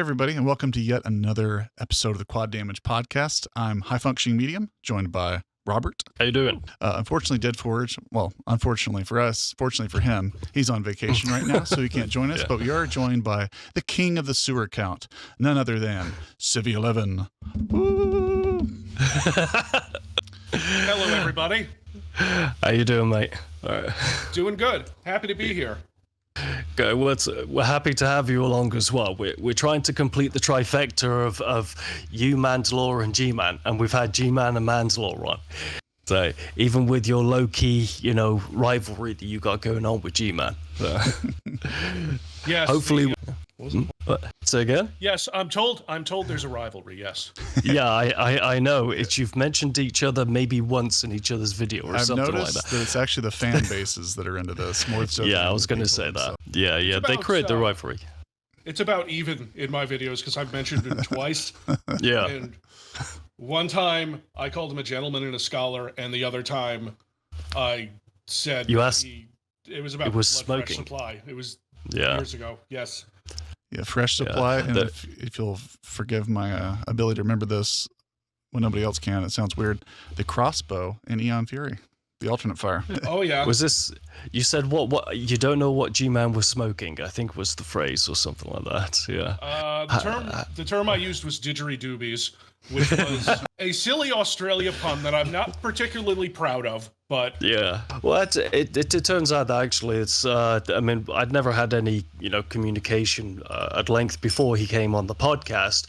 everybody, and welcome to yet another episode of the Quad Damage Podcast. I'm High Functioning Medium, joined by Robert. How you doing? Unfortunately, Deadforge, well, unfortunately for us, fortunately for him, he's on vacation right now, so he can't join us, Yeah. but we are joined by the king of the sewer count, none other than Civvie11. Woo! Hello, everybody. How you doing, mate? All right. Doing good. Happy to be here. Okay, well, we're happy to have you along as well. We're trying to complete the trifecta of you, Mandalore, and G-Man, and we've had G-Man and Mandalore on. So even with your low-key, rivalry that you got going on with G-Man, so. Yes. Hopefully. Say again? Yes, I'm told there's a rivalry. Yes. Yeah, I know. You've mentioned each other maybe once in each other's video or I've something like noticed that it's actually the fan bases that are into this more so. Yeah, than I was going to people say that. themselves. Yeah, they about, create the rivalry. It's about even in my videos because I've mentioned him twice. Yeah. And one time I called him a gentleman and a scholar, and the other time I said You asked. it was about It was blood fresh smoking. supply. It was Yeah. years ago. Yes. Yeah, fresh supply. Yeah, and if you'll forgive my ability to remember this when nobody else can, it sounds weird. The crossbow in Eon Fury, the alternate fire. Oh yeah. Was this? You said what? You don't know what G-Man was smoking? I think was the phrase or something like that. Yeah. The term I used was didgeridoobies, which was a silly Australia pun that I'm not particularly proud of, but Yeah. Well, it turns out that actually it's. I'd never had any communication at length before he came on the podcast.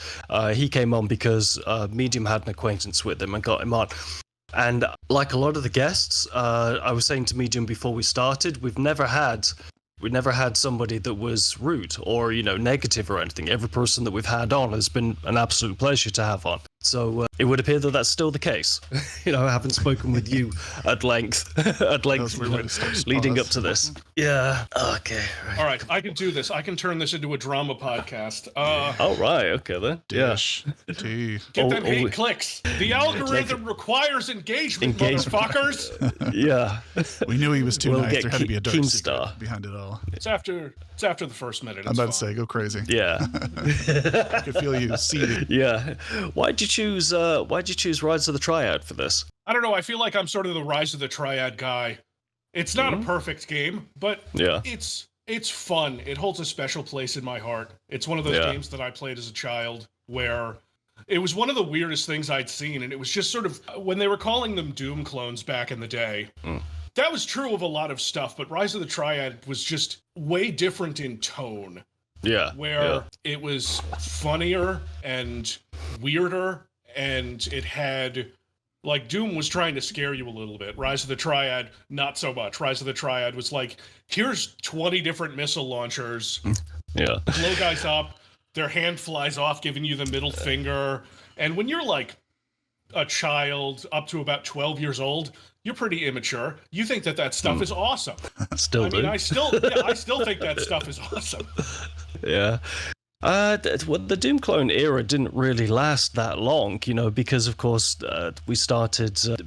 He came on because Medium had an acquaintance with him and got him on. And like a lot of the guests, I was saying to Medium before we started, we've never had somebody that was rude or negative or anything. Every person that we've had on has been an absolute pleasure to have on. So it would appear that that's still the case. I haven't spoken with you at length, leading up to this. Yeah. Okay. Right. all right, I can do this. I can turn this into a drama podcast. Oh right. Okay then. Dish. Tea. Get them Oh, hate clicks. The algorithm requires engagement, motherfuckers. Yeah. We knew he was too We'll nice. get There had to be a dark Keemstar. secret behind it all. It's after the first minute. I'm It's about to fine. say, go crazy. Yeah. I could feel you seething. Yeah. Why'd you choose Rise of the Triad for this? I don't know. I feel like I'm sort of the Rise of the Triad guy. It's not a perfect game, but Yeah. it's fun. It holds a special place in my heart. It's one of those Yeah. games that I played as a child where it was one of the weirdest things I'd seen, and it was just sort of when they were calling them Doom clones back in the day. That was true of a lot of stuff, but Rise of the Triad was just way different in tone, Yeah. where it was funnier and weirder, and it had, like, Doom was trying to scare you a little bit. Rise of the Triad, not so much. Rise of the Triad was like, here's 20 different missile launchers, Yeah. blow guys up, their hand flies off, giving you the middle finger, and when you're like a child up to about 12 years old, you're pretty immature. You think that stuff is awesome. Still I mean, do. I still think that stuff is awesome. Yeah. The Doom clone era didn't really last that long, because of course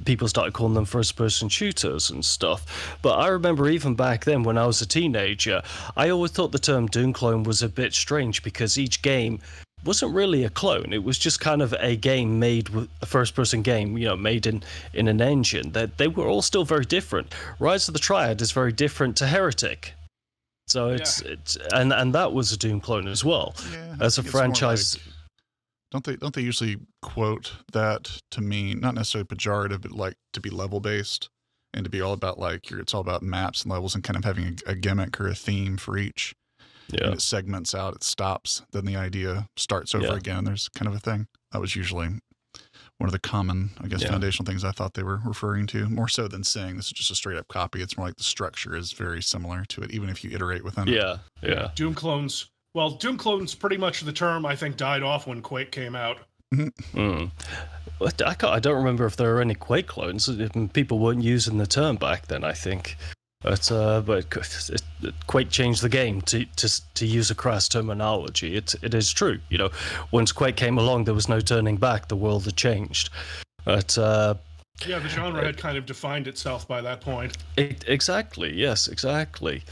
people started calling them first-person shooters and stuff. But I remember even back then when I was a teenager, I always thought the term Doom clone was a bit strange because each game wasn't really a clone. It was just kind of a game made with a first-person game, made in an engine. That they were all still very different. Rise of the Triad is very different to Heretic. So it's and that was a Doom clone as well. Yeah, As a it's more franchise. like- don't they usually quote that to mean not necessarily pejorative, but like to be level based and to be all about it's all about maps and levels and kind of having a gimmick or a theme for each. Yeah. And it segments out, it stops, then the idea starts over again. There's kind of a thing. That was usually one of the common, foundational things I thought they were referring to, more so than saying this is just a straight up copy. It's more like the structure is very similar to it, even if you iterate within it. Yeah. Doom clones. Well, Doom clones pretty much the term I think died off when Quake came out. I don't remember if there were any Quake clones. People weren't using the term back then, I think. But Quake changed the game, to use a crass terminology. It is true. Once Quake came along, there was no turning back. The world had changed. But Yeah, the genre had kind of defined itself by that point. Exactly. Yes, exactly.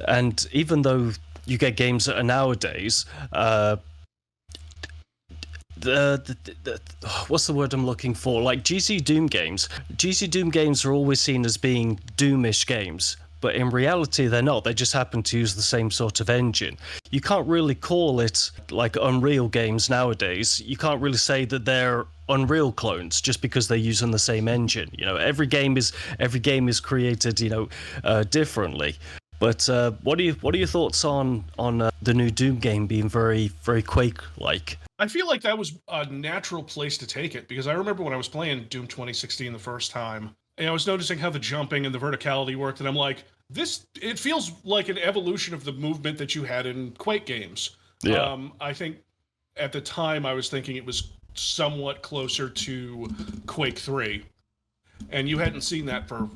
And even though you get games that are nowadays, what's the word I'm looking for? Like GC Doom games. GC Doom games are always seen as being Doomish games, but in reality they're not. They just happen to use the same sort of engine. You can't really call it like Unreal games nowadays. You can't really say that they're Unreal clones just because they're using the same engine. You know, every game is created, differently. But what are your thoughts on the new Doom game being very, very Quake-like? I feel like that was a natural place to take it, because I remember when I was playing Doom 2016 the first time, and I was noticing how the jumping and the verticality worked, and I'm like, it feels like an evolution of the movement that you had in Quake games. Yeah. I think at the time I was thinking it was somewhat closer to Quake 3. And you hadn't seen that for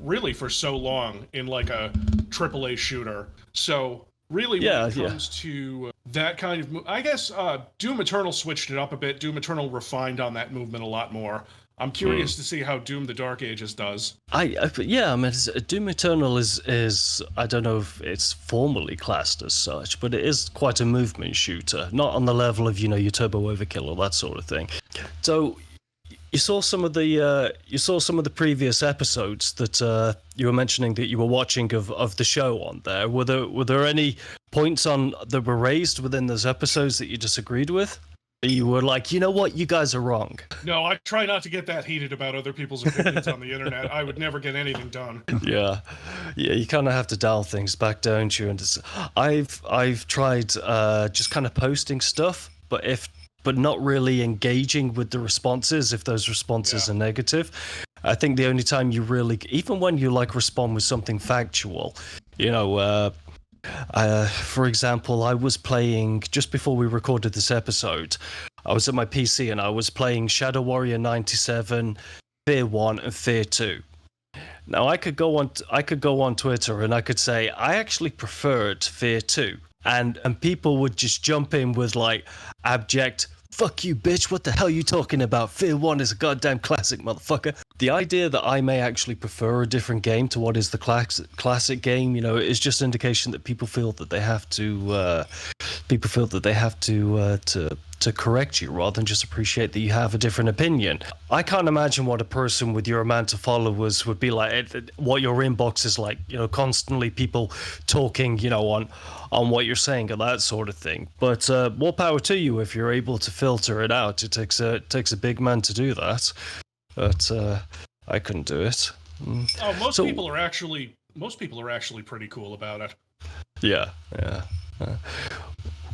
so long in like a AAA shooter. So really, when it comes to that kind of I guess Doom Eternal switched it up a bit. Doom Eternal refined on that movement a lot more. I'm curious to see how Doom the Dark Ages does. Doom Eternal is I don't know if it's formally classed as such, but it is quite a movement shooter, not on the level of your Turbo Overkill or that sort of thing. So you saw some of the previous episodes that you were mentioning that you were watching of the show on there. Were there any points that were raised within those episodes that you disagreed with? You were like, you know what, you guys are wrong. No, I try not to get that heated about other people's opinions on the internet. I would never get anything done. Yeah, you kind of have to dial things back, don't you? And I've tried just kind of posting stuff, but not really engaging with the responses if those responses are negative. I think the only time you really, even when you respond with something factual, for example, I was playing, just before we recorded this episode, I was at my PC and I was playing Shadow Warrior 97, Fear 1 and Fear 2. Now I could go on Twitter and I could say I actually preferred Fear 2, and people would just jump in with abject "fuck you, bitch, what the hell are you talking about? Fear 1 is a goddamn classic, motherfucker." The idea that I may actually prefer a different game to what is the classic game, is just indication that people feel that they have to correct you rather than just appreciate that you have a different opinion. I can't imagine what a person with your amount of followers would be like, what your inbox is like, constantly people talking, on what you're saying and that sort of thing. But more power to you if you're able to filter it out. It takes a big man to do that. But I couldn't do it. Oh, most people are actually pretty cool about it. Yeah.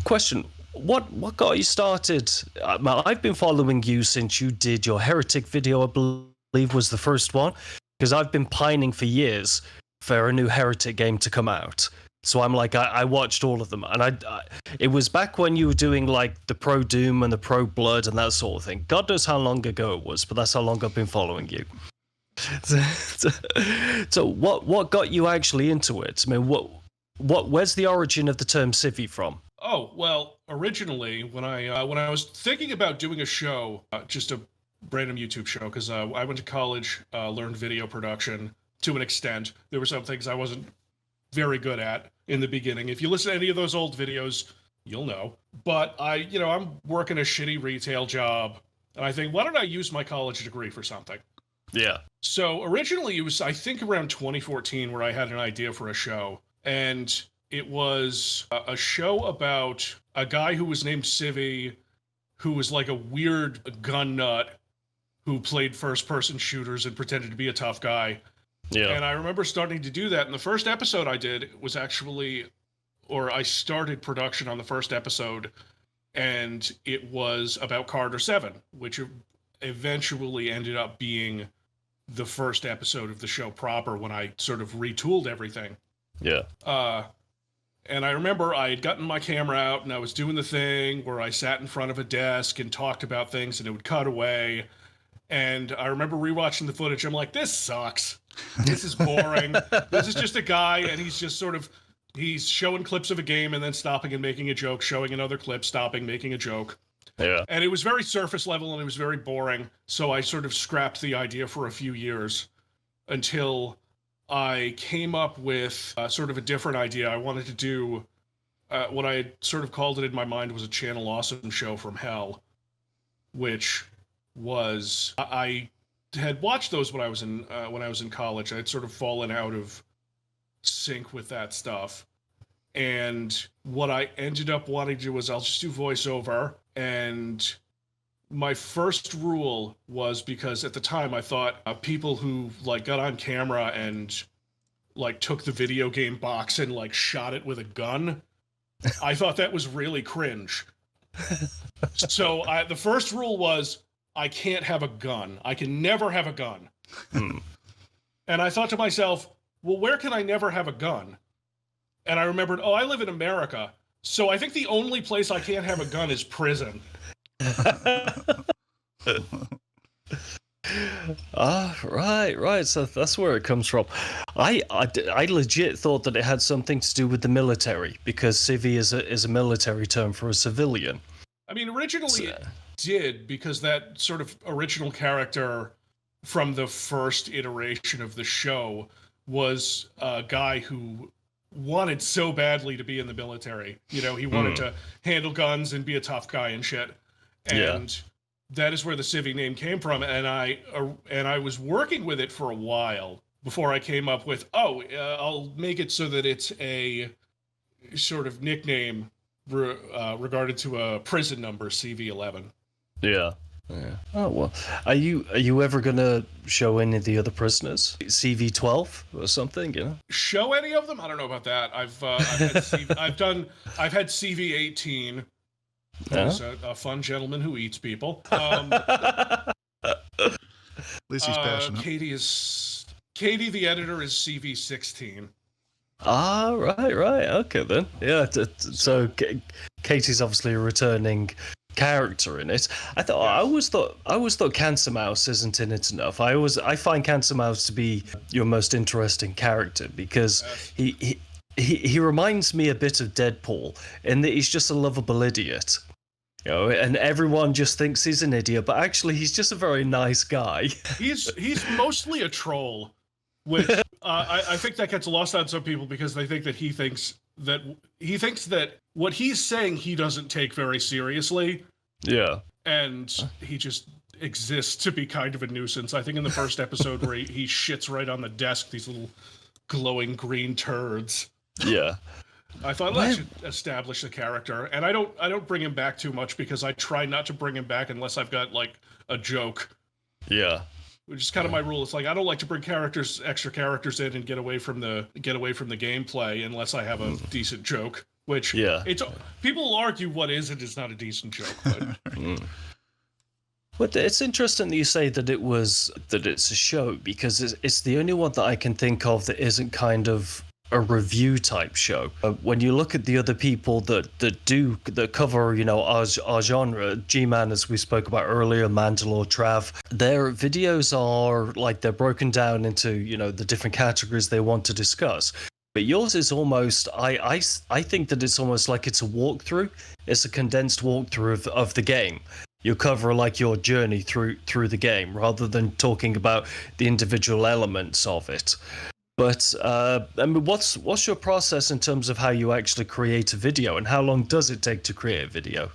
Question: What got you started? I've been following you since you did your Heretic video, I believe was the first one, because I've been pining for years for a new Heretic game to come out. So I'm like, I watched all of them, and it was back when you were doing the Pro Doom and the Pro Blood and that sort of thing. God knows how long ago it was, but that's how long I've been following you. So what got you actually into it? I mean, where's the origin of the term Civvie from? Oh, well, originally when I was thinking about doing a show, just a random YouTube show, because I went to college, learned video production to an extent. There were some things I wasn't very good at in the beginning. If you listen to any of those old videos, you'll know. But I'm working a shitty retail job, and I think, why don't I use my college degree for something? Yeah. So originally it was, I think, around 2014 where I had an idea for a show, and it was a show about a guy who was named Civvie, who was like a weird gun nut who played first-person shooters and pretended to be a tough guy. Yeah. And I remember starting to do that. And the first episode I did was I started production on the first episode, and it was about Carter 7, which eventually ended up being the first episode of the show proper when I sort of retooled everything. Yeah. And I remember I had gotten my camera out and I was doing the thing where I sat in front of a desk and talked about things and it would cut away. And I remember rewatching the footage. I'm like, this sucks. This is boring. This is just a guy, and he's just he's showing clips of a game and then stopping and making a joke, showing another clip, stopping, making a joke. Yeah. And it was very surface level and it was very boring. So I sort of scrapped the idea for a few years until I came up with sort of a different idea. I wanted to do what I had sort of called it in my mind was a Channel Awesome show from hell. which was I had watched those when I was in college. I'd sort of fallen out of sync with that stuff. And what I ended up wanting to do was I'll just do voiceover. And my first rule was, because at the time I thought people who like got on camera and like took the video game box and like shot it with a gun, I thought that was really cringe. So the first rule was I can't have a gun. I can never have a gun. And I thought to myself, well, where can I never have a gun? And I remembered, I live in America, so I think the only place I can't have a gun is prison. Right. So that's where it comes from. I legit thought that it had something to do with the military, because civvy is a military term for a civilian. I mean, originally it did, because that sort of original character from the first iteration of the show was a guy who wanted so badly to be in the military. You know, he wanted to handle guns and be a tough guy and shit. And that is where the Civvie name came from. And I was working with it for a while before I came up with, I'll make it so that it's a sort of nickname regarded to a prison number, Civvie11. Yeah. Oh well. Are you ever gonna show any of the other prisoners? Civvie12 or something? You know. Show any of them? I don't know about that. I've had Civvie18. Who's a fun gentleman who eats people. At least he's passionate. Katie, the editor, is Civvie16. Ah, right. Okay then. Yeah. So Katie's obviously a returning character in it. I always thought Cancer Mouse isn't in it enough. I find Cancer Mouse to be your most interesting character, because he reminds me a bit of Deadpool in that he's just a lovable idiot. You know, and everyone just thinks he's an idiot, but actually he's just a very nice guy. He's mostly a troll, which I think that gets lost on some people, because they think that he thinks that what he's saying he doesn't take very seriously. Yeah. And he just exists to be kind of a nuisance. I think in the first episode where he shits right on the desk, these little glowing green turds. Yeah. I thought I should establish the character, and I don't bring him back too much, because I try not to bring him back unless I've got like a joke. Yeah. Which is kind of my rule. It's like I don't like to bring extra characters in and get away from the gameplay unless I have a decent joke. Which people will argue what is and is not a decent joke. But But it's interesting that you say that it's a show, because it's the only one that I can think of that isn't kind of a review type show. When you look at the other people that cover, you know, our genre, G-Man, as we spoke about earlier, Mandalore, Trav, their videos are like they're broken down into, you know, the different categories they want to discuss. But yours is almost, I think that it's almost like it's a walkthrough. It's a condensed walkthrough of the game. You cover like your journey through the game, rather than talking about the individual elements of it. But I mean, what's your process in terms of how you actually create a video, and how long does it take to create a video?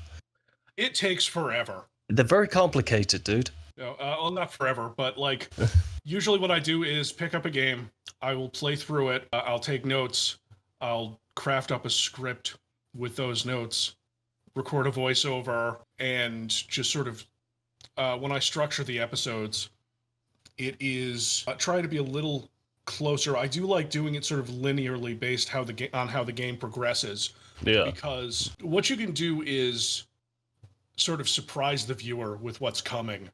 It takes forever. They're very complicated, dude. No, well, not forever, but like usually what I do is pick up a game. I will play through it. I'll take notes. I'll craft up a script with those notes, record a voiceover, and just sort of when I structure the episodes, it is trying to be a little closer. I do like doing it sort of linearly based on how the game progresses. Yeah. Because what you can do is sort of surprise the viewer with what's coming.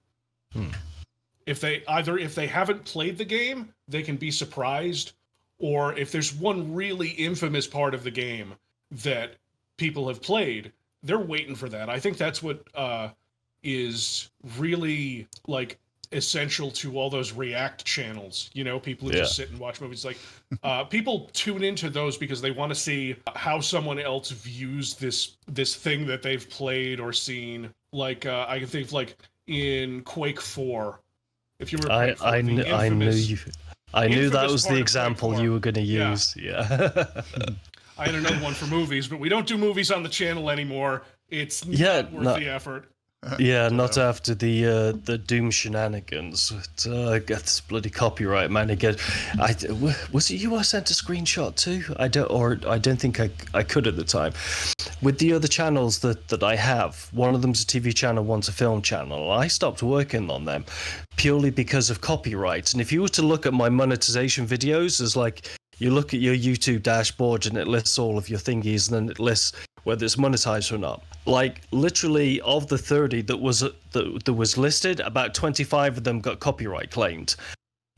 If they haven't played the game, they can be surprised, or if there's one really infamous part of the game that people have played, they're waiting for that. I think that's what is really like essential to all those React channels. You know, people who just sit and watch movies. Like people tune into those because they want to see how someone else views this thing that they've played or seen. Like I can think of like in Quake 4. If you were I knew that was the example you were going to use. Yeah. I had another one for movies, but we don't do movies on the channel anymore. It's not worth the effort. Yeah, not after the Doom shenanigans. Get this bloody copyright, man. Again, was it you I sent a screenshot to? I don't think I could at the time. With the other channels that I have, one of them's a TV channel, one's a film channel. I stopped working on them purely because of copyright. And if you were to look at my monetization videos, as like you look at your YouTube dashboard and it lists all of your thingies, and then it lists whether it's monetized or not. Like literally of the 30 that was listed, about 25 of them got copyright claimed.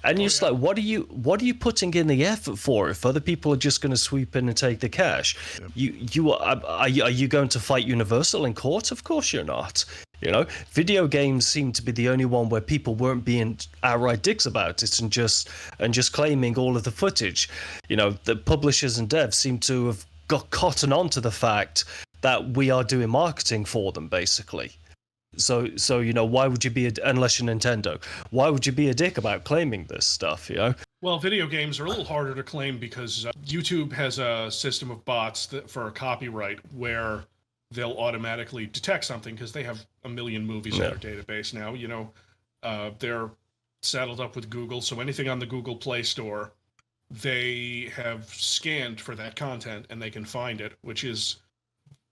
And you're just like, what are you putting in the effort for if other people are just going to sweep in and take the cash? Yep. Are you going to fight Universal in court? Of course you're not. You know, video games seem to be the only one where people weren't being outright dicks about it and just claiming all of the footage. You know, the publishers and devs seem to have got cotton onto the fact that we are doing marketing for them, basically. So you know, why would you be unless you're Nintendo? Why would you be a dick about claiming this stuff? You know. Well, video games are a little harder to claim because YouTube has a system of bots for a copyright where they'll automatically detect something because they have a million movies in their database now. You know, they're saddled up with Google, so anything on the Google Play Store, they have scanned for that content and they can find it, which is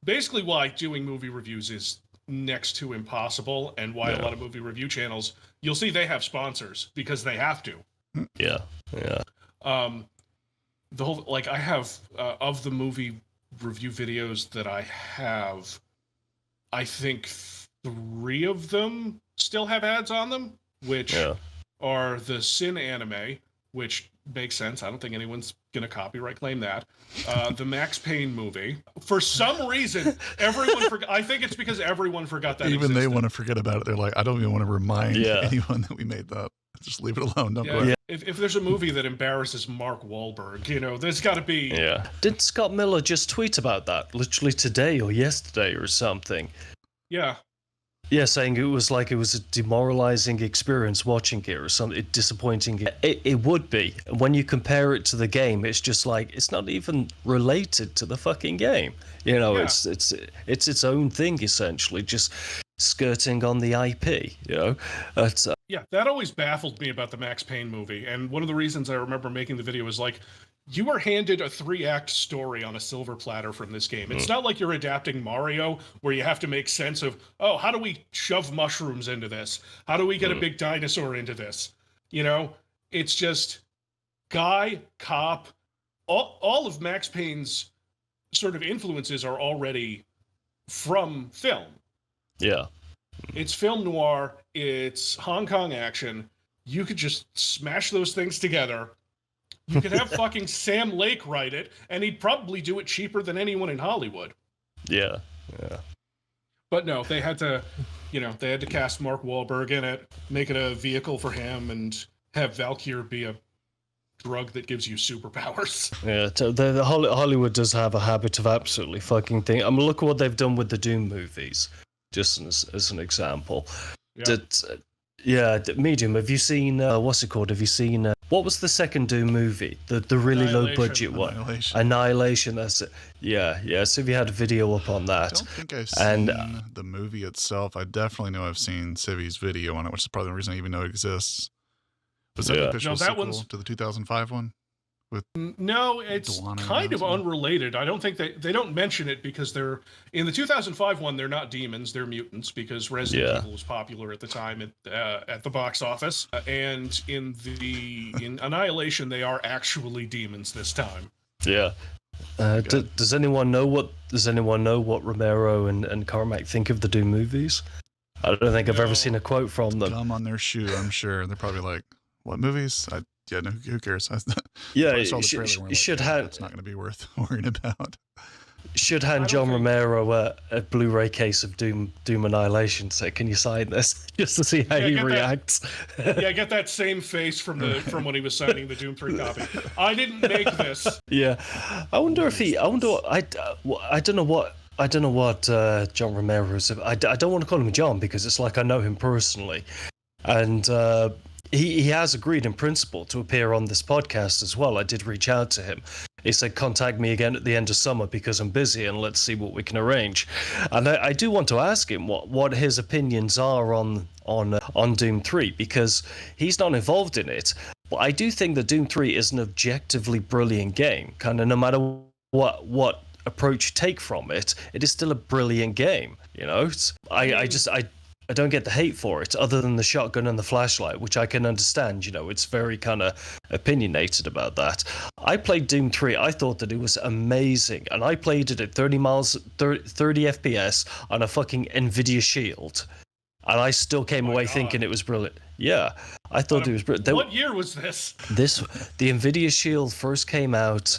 basically why doing movie reviews is next to impossible, and why a lot of movie review channels, you'll see they have sponsors because they have to. Yeah. The whole, like, I have of the movie review videos that I have, I think 3 of them still have ads on them, which are the Sin anime, which makes sense. I don't think anyone's going to copyright claim that. The Max Payne movie. For some reason, everyone forgot. I think it's because everyone forgot that Even existed. they want to forget about it. They're like, I don't even want to remind anyone that we made that. Just leave it alone. Don't go ahead. If there's a movie that embarrasses Mark Wahlberg, you know, there's got to be... Yeah. Didn't Scott Miller just tweet about that literally today or yesterday or something? Yeah. Yeah, saying it was a demoralizing experience watching it or something, disappointing. It would be. When you compare it to the game, it's just like, it's not even related to the fucking game. You know, it's its own thing, essentially, just skirting on the IP, you know? Yeah, that always baffled me about the Max Payne movie. And one of the reasons I remember making the video was like, you were handed a 3-act story on a silver platter from this game. It's not like you're adapting Mario, where you have to make sense of, oh, how do we shove mushrooms into this? How do we get a big dinosaur into this? You know, it's just guy, cop, all of Max Payne's sort of influences are already from film. Yeah. It's film noir, it's Hong Kong action. You could just smash those things together. You could have fucking Sam Lake write it, and he'd probably do it cheaper than anyone in Hollywood. Yeah. But no, they had to cast Mark Wahlberg in it, make it a vehicle for him, and have Valkyrie be a drug that gives you superpowers. Yeah, the Hollywood does have a habit of absolutely fucking thing. I mean, look at what they've done with the Doom movies, just as an example. Yeah. Medium, have you seen, what's it called? Have you seen, what was the second Doom movie? The really low budget one? Annihilation, that's it. Yeah, so we had a video up on that. I don't think I've seen the movie itself. I definitely know I've seen Civvy's video on it, which is probably the reason I even know it exists. Was that the official sequel to the 2005 one? No, it's kind of unrelated. I don't think they don't mention it because they're in the 2005 one. They're not demons; they're mutants because Resident Evil was popular at the time at the box office. And in Annihilation, they are actually demons this time. Yeah. Does anyone know what Romero and Carmack think of the Doom movies? I don't think I've ever seen a quote from them. Gum on their shoe, I'm sure. They're probably like, "What movies?" No, who cares? You should have. It's not going to be worth worrying about. Should hand John Romero a Blu-ray case of Doom Annihilation. So can you sign this just to see how he reacts? Get that same face from when he was signing the Doom 3 copy. I didn't make this. Yeah, I don't know what John Romero is. I don't want to call him John because it's like I know him personally, and. He has agreed in principle to appear on this podcast as well. I did reach out to him. He said, contact me again at the end of summer because I'm busy and let's see what we can arrange. And I do want to ask him what his opinions are on Doom 3, because he's not involved in it. But I do think that Doom 3 is an objectively brilliant game. Kind of no matter what approach you take from it, it is still a brilliant game. You know, I don't get the hate for it, other than the shotgun and the flashlight, which I can understand. You know, it's very kind of opinionated about that. I played Doom 3. I thought that it was amazing, and I played it at 30 FPS on a fucking NVIDIA Shield, and I still came away thinking it was brilliant. Yeah, I thought it was brilliant. What year was this? The NVIDIA Shield first came out.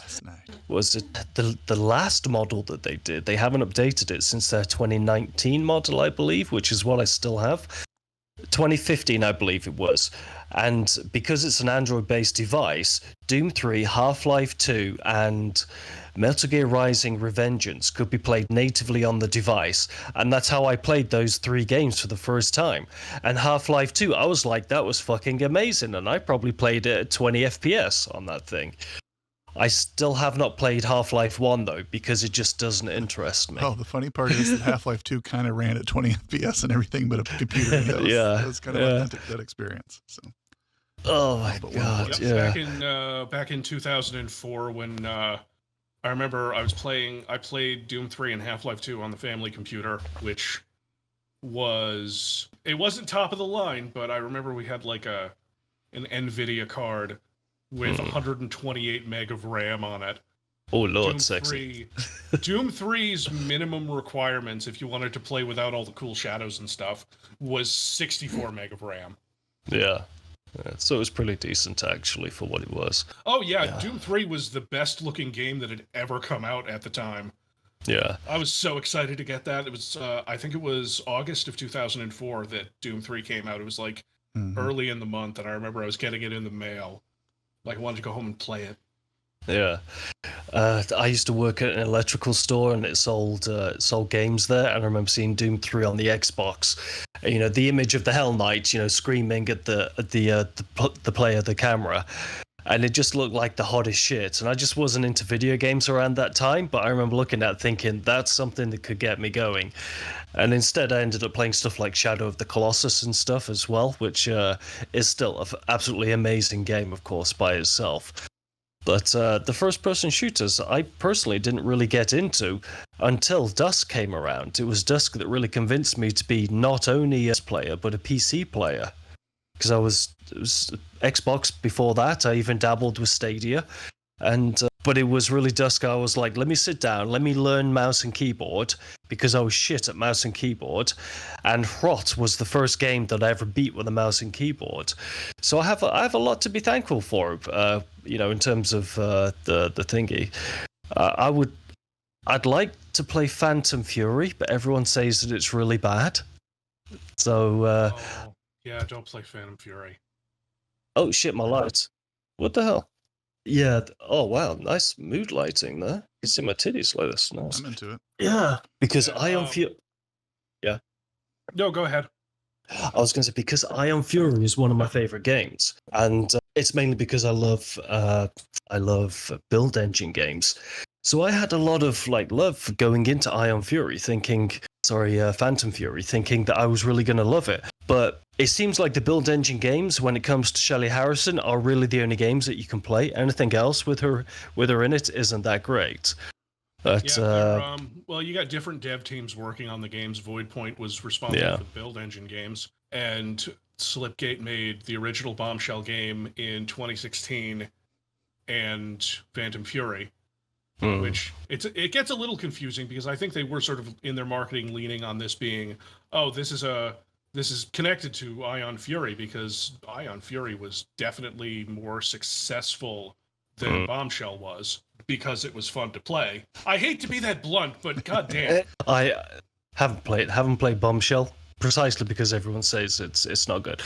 Was it the last model that they did? They haven't updated it since their 2019 model, I believe, which is what I still have. 2015, I believe it was. And because it's an Android-based device, Doom 3, Half-Life 2, and Metal Gear Rising Revengeance could be played natively on the device. And that's how I played those 3 games for the first time. And Half-Life 2, I was like, that was fucking amazing. And I probably played it at 20 FPS on that thing. I still have not played Half-Life 1, though, because it just doesn't interest me. Oh, the funny part is that Half-Life 2 kind of ran at 20 FPS and everything, but a computer knows. Yeah. It was kind of that experience. So. Oh, my God, Back in 2004, when I remember I played Doom 3 and Half-Life 2 on the family computer, which it wasn't top of the line, but I remember we had like an NVIDIA card with 128 meg of RAM on it. Oh, Lord, sexy. Doom 3's minimum requirements, if you wanted to play without all the cool shadows and stuff, was 64 meg of RAM. Yeah. So it was pretty decent, actually, for what it was. Oh, yeah. Doom 3 was the best-looking game that had ever come out at the time. Yeah. I was so excited to get that. It was, I think it was August of 2004 that Doom 3 came out. It was like early in the month, and I remember I was getting it in the mail. Like, I wanted to go home and play it. Yeah. I used to work at an electrical store, and it sold games there, and I remember seeing Doom 3 on the Xbox. You know, the image of the Hell Knight, you know, screaming at the player, the camera. And it just looked like the hottest shit. And I just wasn't into video games around that time, but I remember looking at it thinking, that's something that could get me going. And instead, I ended up playing stuff like Shadow of the Colossus and stuff as well, which is still an absolutely amazing game, of course, by itself. But the first-person shooters, I personally didn't really get into until Dusk came around. It was Dusk that really convinced me to be not only a player, but a PC player. Because it was Xbox before that. I even dabbled with Stadia. But it was really Dusk. I was like, let me sit down, let me learn mouse and keyboard, because I was shit at mouse and keyboard. And Hrot was the first game that I ever beat with a mouse and keyboard. So I have a lot to be thankful for, you know, in terms of the thingy. I'd like to play Phantom Fury, but everyone says that it's really bad. So yeah, don't play Phantom Fury. Oh shit, my lights. What the hell? Yeah. Oh wow, nice mood lighting there. You can see my titties like this. Nice. I'm into it. Yeah, because Ion Fury. Yeah. No, go ahead. I was going to say, because Ion Fury is one of my favorite games, and it's mainly because I love build engine games. So I had a lot of love going into Ion Fury, Phantom Fury, thinking that I was really going to love it. But it seems like the build engine games, when it comes to Shelley Harrison, are really the only games that you can play. Anything else with her in it isn't that great. But well, you got different dev teams working on the games. Voidpoint was responsible for the build engine games, and Slipgate made the original Bombshell game in 2016 and Phantom Fury. Which it gets a little confusing, because I think they were sort of in their marketing leaning on this being, this is connected to Ion Fury, because Ion Fury was definitely more successful than Bombshell was, because it was fun to play. I hate to be that blunt, but goddamn. I haven't played Bombshell precisely because everyone says it's not good.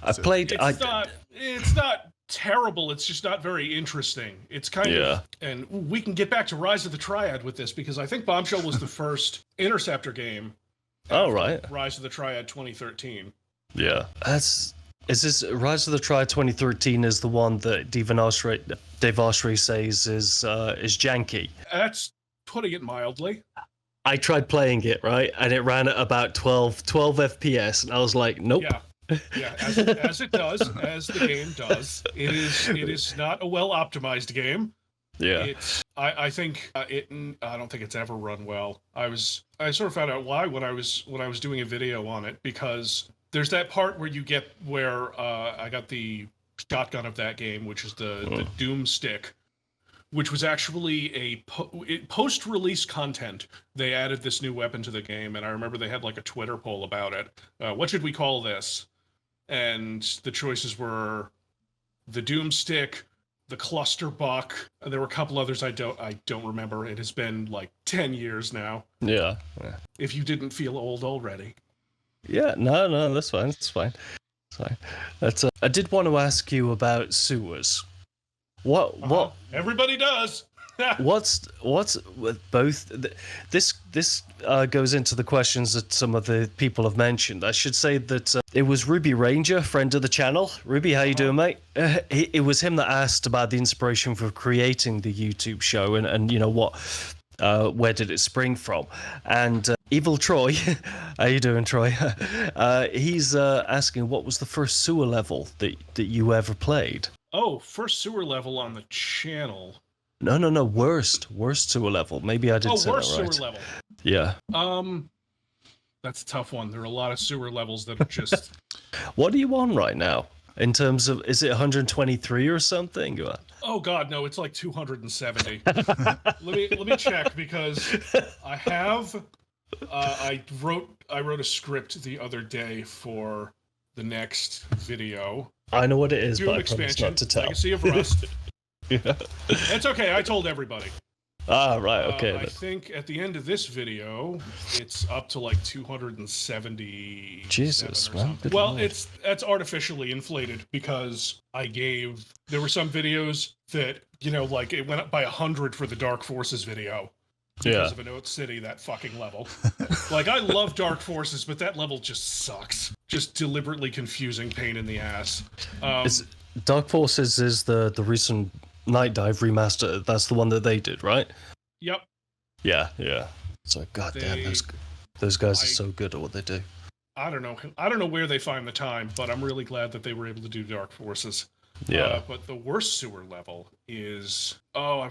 It's not terrible, it's just not very interesting. It's kind of, and we can get back to Rise of the Triad with this, because I think Bombshell was the first Interceptor game. Oh, right. Rise of the Triad 2013. Yeah. Is this Rise of the Triad 2013 is the one that Dave Oshry says is janky? That's putting it mildly. I tried playing it, right, and it ran at about 12 FPS, and I was like, nope. Yeah, as it does, as the game does. It is not a well optimized game. Yeah. I think I don't think it's ever run well. I sort of found out why when I was doing a video on it, because there's that part where I got the shotgun of that game, which is the Doom stick, which was actually a post-release content. They added this new weapon to the game, and I remember they had like a Twitter poll about it. What should we call this? And the choices were the Doom stick, the cluster buck. There were a couple others I don't remember. It has been like 10 years now. Yeah. If you didn't feel old already. Yeah, no, that's fine. It's fine. I did want to ask you about sewers. What? Everybody does. what's with both? This goes into the questions that some of the people have mentioned. I should say that it was Ruby Ranger, friend of the channel. Ruby, how you doing, mate? It was him that asked about the inspiration for creating the YouTube show, and you know what, where did it spring from? And Evil Troy, how you doing, Troy? He's asking what was the first sewer level that you ever played? Oh, first sewer level on the channel. No, worst sewer level. Maybe I did say that right. Worst sewer level. Yeah. That's a tough one. There are a lot of sewer levels that are just... What are you on right now? In terms of, is it 123 or something? Oh God, no, it's like 270. let me check, because I wrote a script the other day for the next video. I know what it is, Doom but I expansion, promise not to tell. Legacy of Rust. Yeah. It's okay, I told everybody. Ah, right, okay. I think at the end of this video, it's up to like 270. Jesus, man. Well, that's artificially inflated, because there were some videos that, you know, like it went up by 100 for the Dark Forces video. Because of Anote City, that fucking level. Like, I love Dark Forces, but that level just sucks. Just deliberately confusing pain in the ass. Dark Forces is the recent Night Dive remaster. That's the one that they did, right? Yep. Yeah. So, goddamn, those guys are so good at what they do. I don't know where they find the time, but I'm really glad that they were able to do Dark Forces. Yeah. But the worst sewer level is, I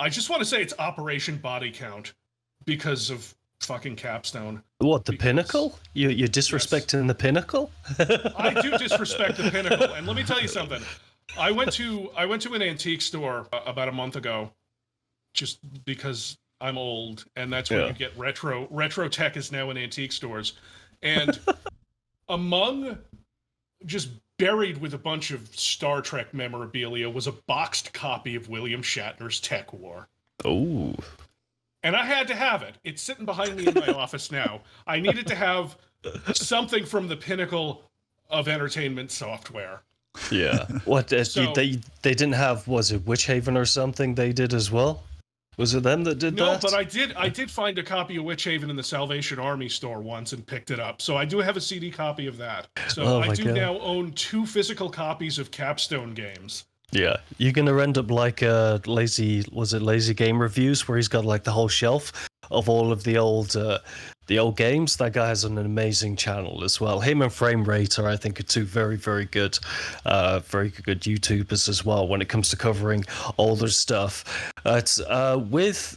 just want to say it's Operation Body Count, because of fucking Capstone. What, the Pinnacle? You're disrespecting the Pinnacle? I do disrespect the Pinnacle, and let me tell you something. I went to an antique store about a month ago, just because I'm old, and that's where you get retro. Retro tech is now in antique stores, and among just buried with a bunch of Star Trek memorabilia was a boxed copy of William Shatner's Tech War. Oh. And I had to have it. It's sitting behind me in my office now. I needed to have something from the pinnacle of entertainment software. Yeah. What, they didn't have, was it Witch Haven or something they did as well? Was it them that did that? No, but I did find a copy of Witch Haven in the Salvation Army store once and picked it up. So I do have a CD copy of that. So I do now own 2 physical copies of Capstone games. Yeah, you're gonna end up like Lazy Game Reviews, where he's got like the whole shelf of all of the old games. That guy has an amazing channel as well. Him and Frame Rate are, I think, are 2 very, very good YouTubers as well when it comes to covering older stuff. With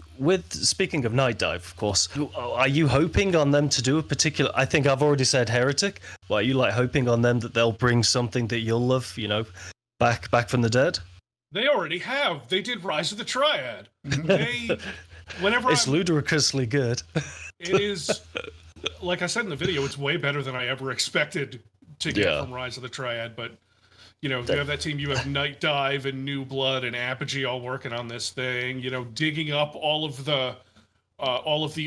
speaking of Night Dive, of course, are you hoping on them to do a particular? I think I've already said Heretic. But are you like hoping on them that they'll bring something that you'll love? You know. Back from the dead? They already have. They did Rise of the Triad. It's ludicrously good. It is, like I said in the video, it's way better than I ever expected to get from Rise of the Triad. But, you know, you have that team, you have Night Dive and New Blood and Apogee all working on this thing, you know, digging up all of the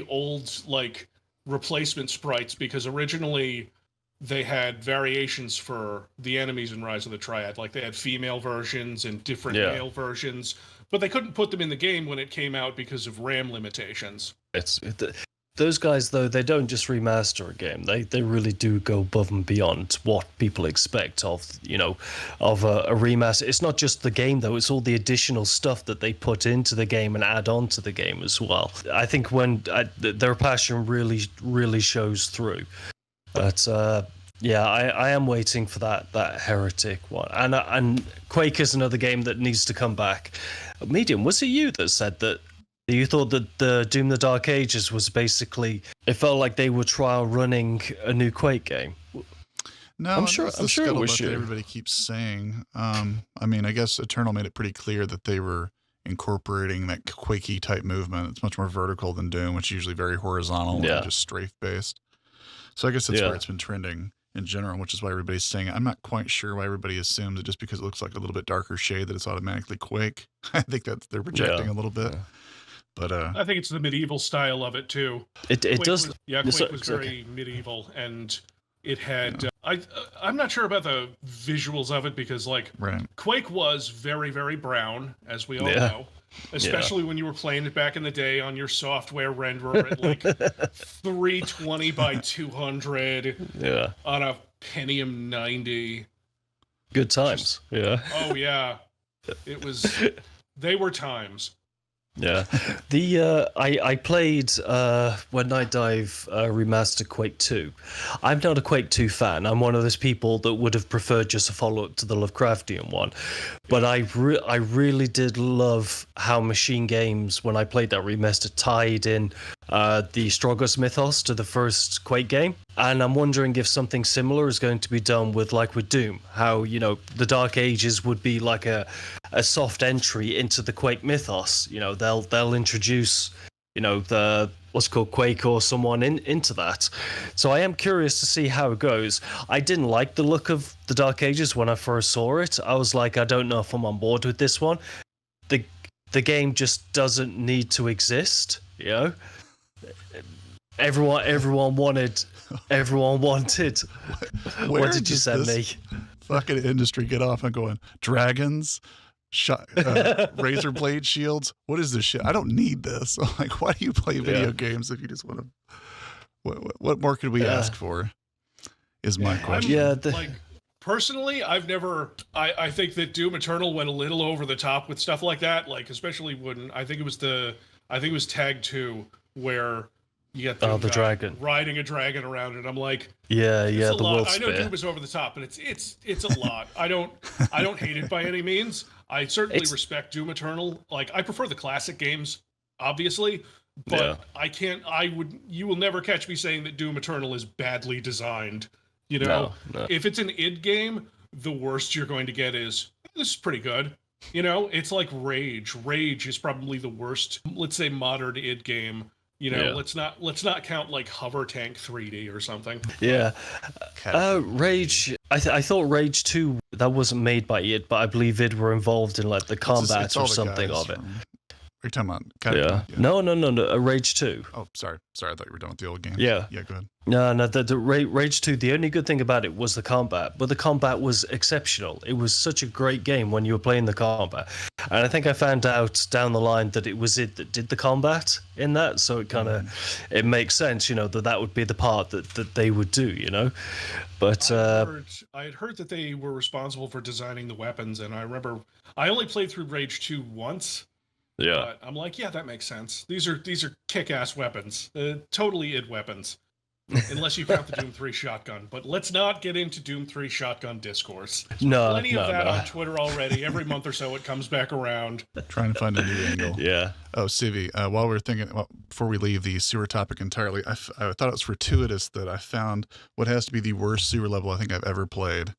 old, like, replacement sprites, because originally they had variations for the enemies in Rise of the Triad. Like, they had female versions and different male versions, but they couldn't put them in the game when it came out because of RAM limitations. those guys, though, they don't just remaster a game. They really do go above and beyond what people expect of a remaster. It's not just the game, though. It's all the additional stuff that they put into the game and add on to the game as well. I think their passion really shows through. But yeah, I am waiting for that Heretic one. And Quake is another game that needs to come back. Medium, was it you that said that you thought that the Doom the Dark Ages was basically, it felt like they were trial running a new Quake game? No, I'm sure it was you. Everybody keeps saying. I mean, I guess Eternal made it pretty clear that they were incorporating that Quakey type movement. It's much more vertical than Doom, which is usually very horizontal and just strafe based. So I guess that's where it's been trending in general, which is why everybody's saying it. I'm not quite sure why everybody assumes that just because it looks like a little bit darker shade that it's automatically Quake. I think that they're projecting a little bit. Yeah. But I think it's the medieval style of it too. It does. Quake was very medieval, and it had. I'm not sure about the visuals of it because, Quake was very, very brown, as we all know. Especially when you were playing it back in the day on your software renderer at 320 by 200 on a Pentium 90. Good times. Oh yeah, it was. They were times. Yeah, I played when Night Dive remastered Quake 2. I'm not a Quake 2 fan. I'm one of those people that would have preferred just a follow-up to the Lovecraftian one. But I really did love how Machine Games, when I played that remaster, tied in the Strogos mythos to the first Quake game. And I'm wondering if something similar is going to be done with Doom. How, the Dark Ages would be like a soft entry into the Quake mythos. They'll introduce, the what's called Quake or someone into that. So I am curious to see how it goes. I didn't like the look of the Dark Ages when I first saw it. I was like, I don't know if I'm on board with this one. The game just doesn't need to exist, Everyone wanted. What did you send me? Fucking industry get off and going dragons, razor blade shields. What is this shit? I don't need this. Like, why do you play video games if you just want to? What more could we ask for? Is my question. Personally, I've never. I think that Doom Eternal went a little over the top with stuff like that. Like, especially when I think it was Tag 2 where. You get the dragon riding a dragon around it. I'm like, the wolf I know spear. Doom is over the top, but it's a lot. I don't hate it by any means. I certainly respect Doom Eternal. Like, I prefer the classic games, obviously, but you will never catch me saying that Doom Eternal is badly designed. No. If it's an id game, the worst you're going to get is this is pretty good. It's like Rage. Rage is probably the worst, let's say, modern id game. Let's not count like Hover Tank 3D or something. Yeah, Rage. I thought Rage 2 that wasn't made by id, but I believe id were involved in like the combat or something of it. Are you talking about? No. Rage 2. Oh, sorry. I thought you were done with the old game. Yeah. Go ahead. No. The Rage 2. The only good thing about it was the combat, but the combat was exceptional. It was such a great game when you were playing the combat, and I think I found out down the line that it was it that did the combat in that. So it kind of it makes sense, that would be the part that they would do, But I had heard that they were responsible for designing the weapons, and I remember I only played through Rage 2 once. Yeah, but I'm like, that makes sense. These are kick-ass weapons, totally id weapons, unless you count the Doom 3 shotgun. But let's not get into Doom 3 shotgun discourse. Plenty of that on Twitter already. Every month or so, it comes back around. Trying to find a new angle. Yeah. Oh, Civvie, while we're thinking, before we leave the sewer topic entirely, I thought it was fortuitous that I found what has to be the worst sewer level I think I've ever played.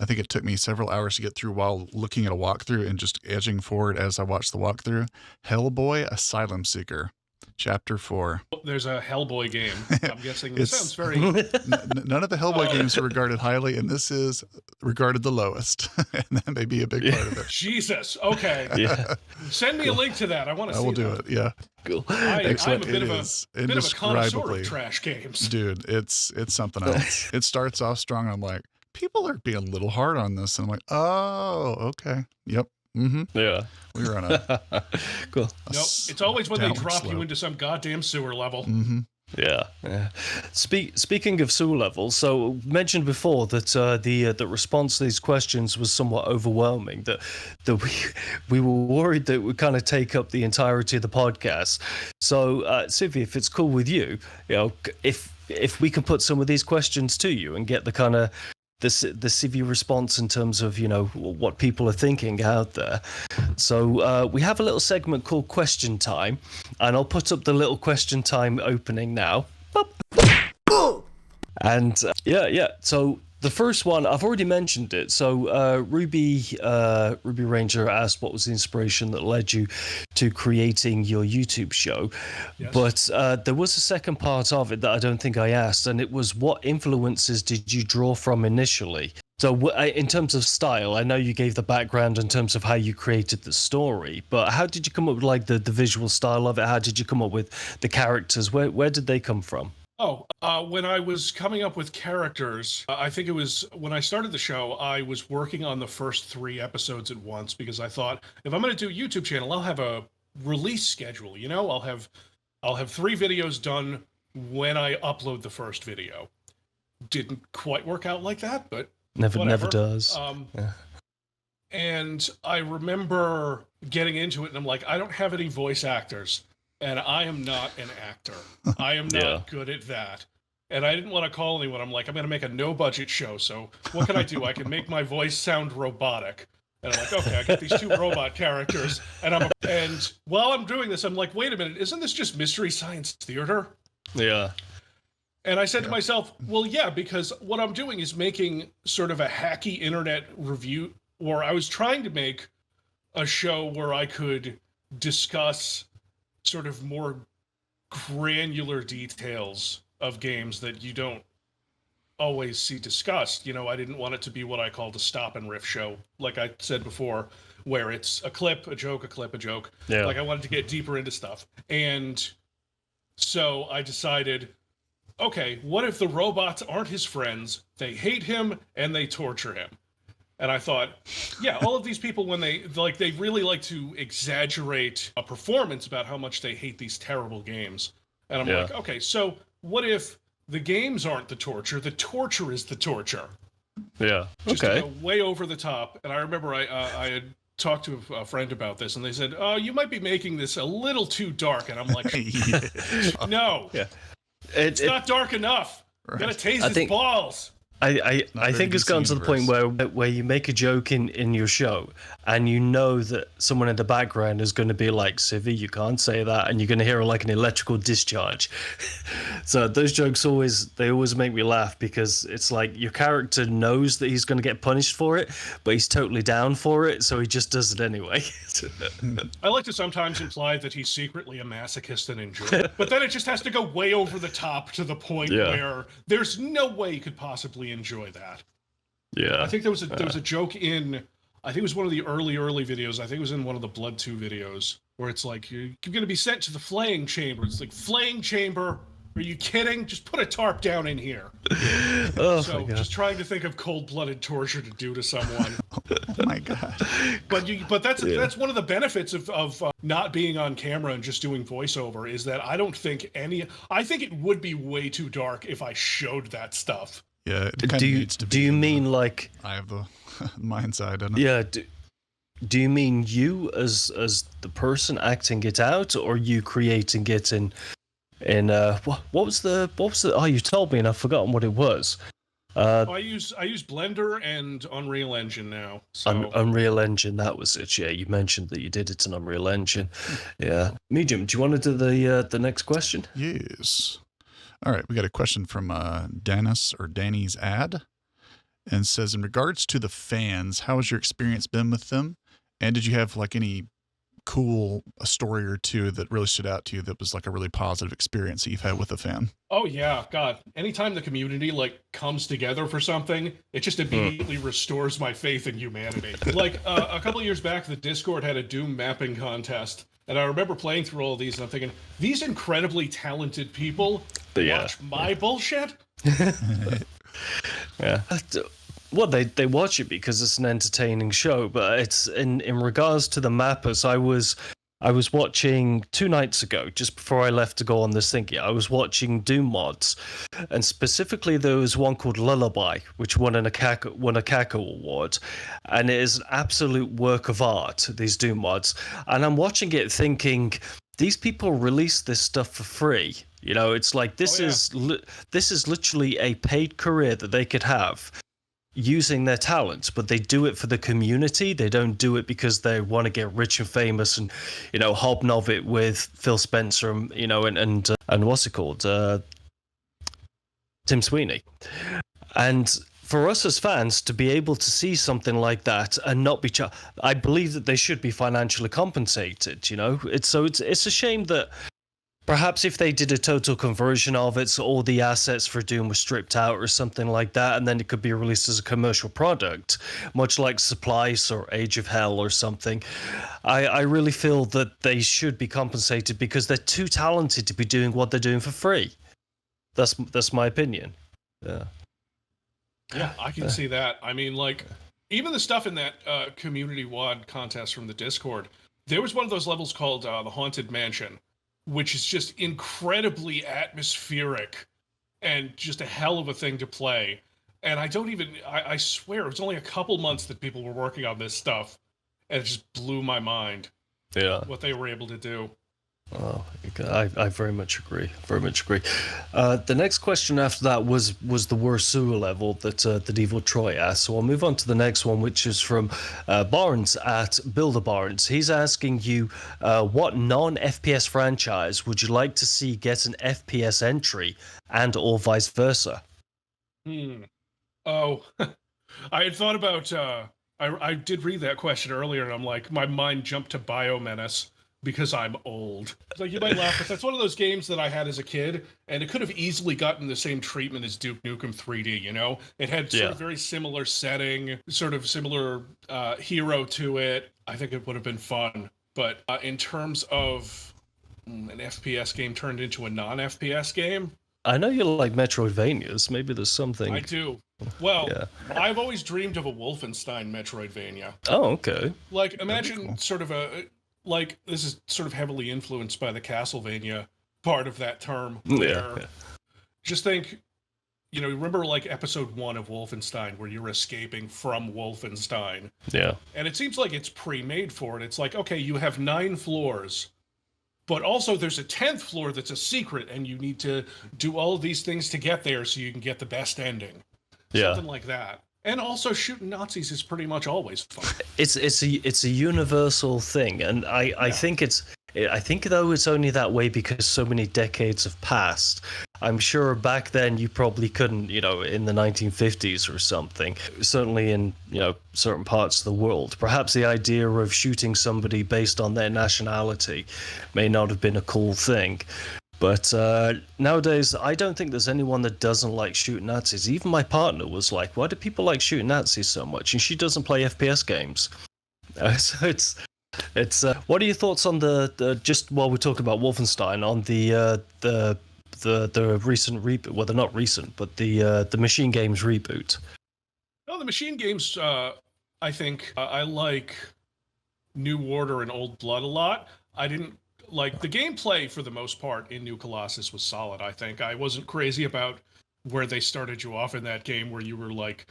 I think it took me several hours to get through while looking at a walkthrough and just edging forward as I watched the walkthrough. Hellboy Asylum Seeker, Chapter 4. There's a Hellboy game. I'm guessing this sounds very... None of the Hellboy games are regarded highly, and this is regarded the lowest. And that may be a big part of it. Jesus. Okay. Yeah. Send me a link to that. I want to see I will do it, yeah. Cool. I'm a bit of a connoisseur of trash games. Dude, it's something else. It starts off strong. I'm like, people are being a little hard on this. And I'm like, oh, okay. Yep. Mm-hmm. Yeah. We were on a cool. Nope. It's always when they drop you into some goddamn sewer level. Mm-hmm. Yeah. Speaking of SEAL levels, so mentioned before that the response to these questions was somewhat overwhelming. That we were worried that it would kind of take up the entirety of the podcast. So, Civvie, if it's cool with you, if we can put some of these questions to you and get the kind of the Civvie response in terms of what people are thinking out there. So we have a little segment called Question Time, and I'll put up the little Question Time opening now. And so the first one, I've already mentioned it. So Ruby Ranger asked what was the inspiration that led you to creating your YouTube show. Yes. But there was a second part of it that I don't think I asked, and it was what influences did you draw from initially? So in terms of style, I know you gave the background in terms of how you created the story, but how did you come up with like the visual style of it? How did you come up with the characters? Where did they come from? When I was coming up with characters, I think it was when I started the show, I was working on the first 3 episodes at once because I thought if I'm going to do a YouTube channel, I'll have a release schedule. I'll have 3 videos done when I upload the first video. Didn't quite work out like that, but never does. Yeah. And I remember getting into it, and I'm like, I don't have any voice actors. And I am not an actor. I am not good at that. And I didn't want to call anyone. I'm like, I'm going to make a no-budget show. So what can I do? I can make my voice sound robotic. And I'm like, okay, I got these 2 robot characters. And while I'm doing this, I'm like, wait a minute, isn't this just Mystery Science Theater? Yeah. And I said to myself, well, yeah, because what I'm doing is making sort of a hacky internet review, or I was trying to make a show where I could discuss sort of more granular details of games that you don't always see discussed. I didn't want it to be what I called a stop and riff show, like I said before, where it's a clip, a joke, a clip, a joke. Yeah. Like I wanted to get deeper into stuff. And so I decided, okay, what if the robots aren't his friends, they hate him, and they torture him? And I thought, yeah, all of these people, when they really like to exaggerate a performance about how much they hate these terrible games. And I'm like, okay, so what if the games aren't the torture is the torture? Yeah, just to go way over the top. And I remember I had talked to a friend about this, and they said, oh, you might be making this a little too dark. And I'm like, no, it's not dark enough. Right. You gotta tase his balls. I think it's gotten to the point where you make a joke in your show and you know that someone in the background is going to be like, Civvie, you can't say that, and you're going to hear like an electrical discharge. So those jokes always make me laugh because it's like your character knows that he's going to get punished for it, but he's totally down for it, so he just does it anyway. I like to sometimes imply that he's secretly a masochist and enjoys it, but then it just has to go way over the top to the point where there's no way you could possibly enjoy that. Yeah. I think there was a joke in, I think it was one of the early videos. I think it was in one of the Blood 2 videos where it's like, you're going to be sent to the flaying chamber. It's like, flaying chamber? Are you kidding? Just put a tarp down in here. So just trying to think of cold-blooded torture to do to someone. Oh my God. But that's one of the benefits of not being on camera and just doing voiceover is that I don't think I think it would be way too dark if I showed that stuff. Yeah, it kind of needs to be. Do you mean like I have the mind side in it? Yeah. Do you mean you as the person acting it out, or you creating it in what was the oh, you told me and I've forgotten what it was. I use Blender and Unreal Engine now. So. Unreal Engine, that was it. Yeah, you mentioned that you did it in Unreal Engine. Yeah, Medium. Do you want to do the next question? Yes. All right, we got a question from Danny's ad, and says, in regards to the fans, how has your experience been with them, and did you have like any cool story or two that really stood out to you that was like a really positive experience that you've had with a fan? Oh yeah, God! Anytime the community like comes together for something, it just immediately restores my faith in humanity. Like a couple of years back, the Discord had a Doom mapping contest. And I remember playing through all of these and I'm thinking, these incredibly talented people watch my bullshit? Yeah. Well, they watch it because it's an entertaining show, but it's in regards to the mappers, I was I was watching 2 nights ago, just before I left to go on this thingy, I was watching Doom mods, and specifically there was one called Lullaby, which won a Kako award, and it is an absolute work of art, these Doom mods. And I'm watching it thinking, these people release this stuff for free. You know, it's like this is literally a paid career that they could have using their talents, but they do it for the community. They don't do it because they want to get rich and famous and, you know, hobnob it with Phil Spencer and, you know, and what's it called, Tim Sweeney. And for us as fans to be able to see something like that and not be I believe that they should be financially compensated. You know, it's a shame that perhaps if they did a total conversion of it, so all the assets for Doom were stripped out or something like that, and then it could be released as a commercial product, much like Supplies or Age of Hell or something. I really feel that they should be compensated because they're too talented to be doing what they're doing for free. That's my opinion. Yeah. Yeah, I can see that. I mean, like, even the stuff in that community WOD contest from the Discord, there was one of those levels called the Haunted Mansion, which is just incredibly atmospheric and just a hell of a thing to play. And I swear, it was only a couple months that people were working on this stuff, and it just blew my mind. Yeah. What they were able to do. Oh, I very much agree. Very much agree. The next question after that was the worst sewer level that Evil Troy asked. So I'll move on to the next one, which is from Barnes at Builder Barnes. He's asking you, what non-FPS franchise would you like to see get an FPS entry, and or vice versa? Oh, I had thought about. I did read that question earlier, and I'm like, my mind jumped to Biomenace. Because I'm old. Like, you might laugh, but that's one of those games that I had as a kid, and it could have easily gotten the same treatment as Duke Nukem 3D, you know? It had sort of very similar setting, sort of similar hero to it. I think it would have been fun. But in terms of an FPS game turned into a non-FPS game... I know you like Metroidvanias. Maybe there's something... I do. Well, I've always dreamed of a Wolfenstein Metroidvania. Oh, okay. Like, imagine sort of a... Like, this is sort of heavily influenced by the Castlevania part of that term. Just think, you know, remember like episode 1 of Wolfenstein where you're escaping from Wolfenstein? Yeah. And it seems like it's pre-made for it. It's like, okay, you have 9 floors, but also there's a 10th floor that's a secret, and you need to do all of these things to get there so you can get the best ending. Something like that. And also, shooting Nazis is pretty much always fun. It's a universal thing, and I think though it's only that way because so many decades have passed. I'm sure back then you probably couldn't, you know, in the 1950s or something. Certainly in, you know, certain parts of the world. Perhaps the idea of shooting somebody based on their nationality may not have been a cool thing. But nowadays, I don't think there's anyone that doesn't like shooting Nazis. Even my partner was like, why do people like shooting Nazis so much? And she doesn't play FPS games. So it's what are your thoughts on the just while we're talking about Wolfenstein, on the recent reboot? Well, they're not recent, but the Machine Games reboot. No, the Machine Games, I think I like New Order and Old Blood a lot. I didn't like the gameplay for the most part in New Colossus was solid. I think I wasn't crazy about where they started you off in that game, where you were like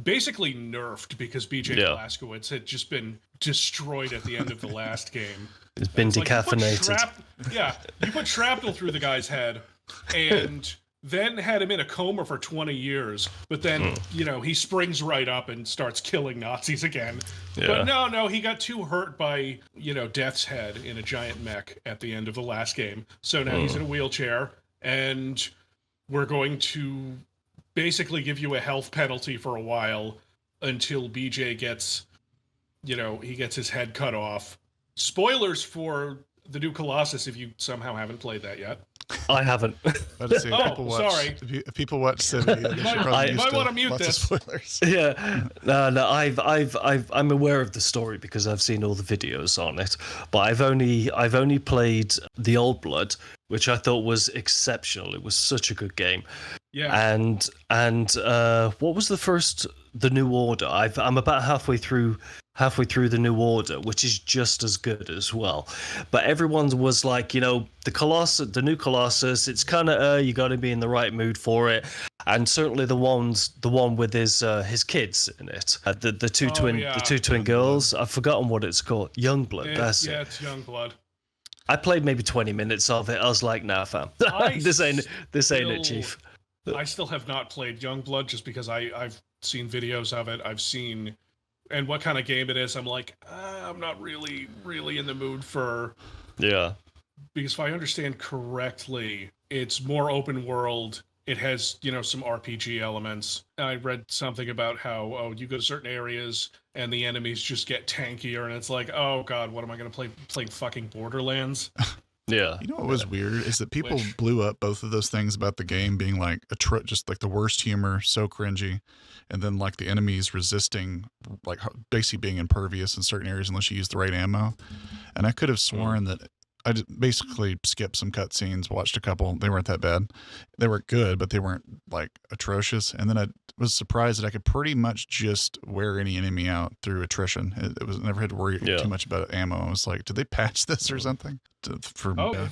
basically nerfed because BJ Blazkowicz had just been destroyed at the end of the last game. It's been decaffeinated. You put shrapnel through the guy's head and then had him in a coma for 20 years. But then, you know, he springs right up and starts killing Nazis again. Yeah. But no, he got too hurt by, you know, Death's Head in a giant mech at the end of the last game. So now he's in a wheelchair, and we're going to basically give you a health penalty for a while until BJ gets, you know, he gets his head cut off. Spoilers for the New Colossus if you somehow haven't played that yet. I haven't. Sorry. If people watch Civvie, you might want to mute this. Spoilers. Yeah, no. I'm aware of the story because I've seen all the videos on it. But I've only played the Old Blood, which I thought was exceptional. It was such a good game. Yeah. And what was the New Order? I'm about halfway through halfway through the New Order, which is just as good as well. But everyone was like, you know, the new Colossus, it's kind of you got to be in the right mood for it. And certainly the one with his kids in it, the two twin girls. I've forgotten what it's called. Youngblood. That's it. Yeah, it's Youngblood. I played maybe 20 minutes of it. I was like, nah, fam, this ain't it, Chief. I still have not played Youngblood just because I've seen videos of it. I've seen. And what kind of game it is, I'm like, I'm not really in the mood for... Yeah. Because if I understand correctly, it's more open world. It has, you know, some RPG elements. I read something about how, you go to certain areas and the enemies just get tankier, and it's like, oh god, what am I going to play fucking Borderlands? Yeah. You know what was weird is that people blew up both of those things about the game being like just like the worst humor, so cringy, and then like the enemies resisting, like basically being impervious in certain areas unless you use the right ammo. And I could have sworn that I basically skipped some cutscenes, watched a couple. They weren't that bad. They were good, but they weren't like atrocious. And then I was surprised that I could pretty much just wear any enemy out through attrition. It was never had to worry too much about ammo. I was like, did they patch this or something?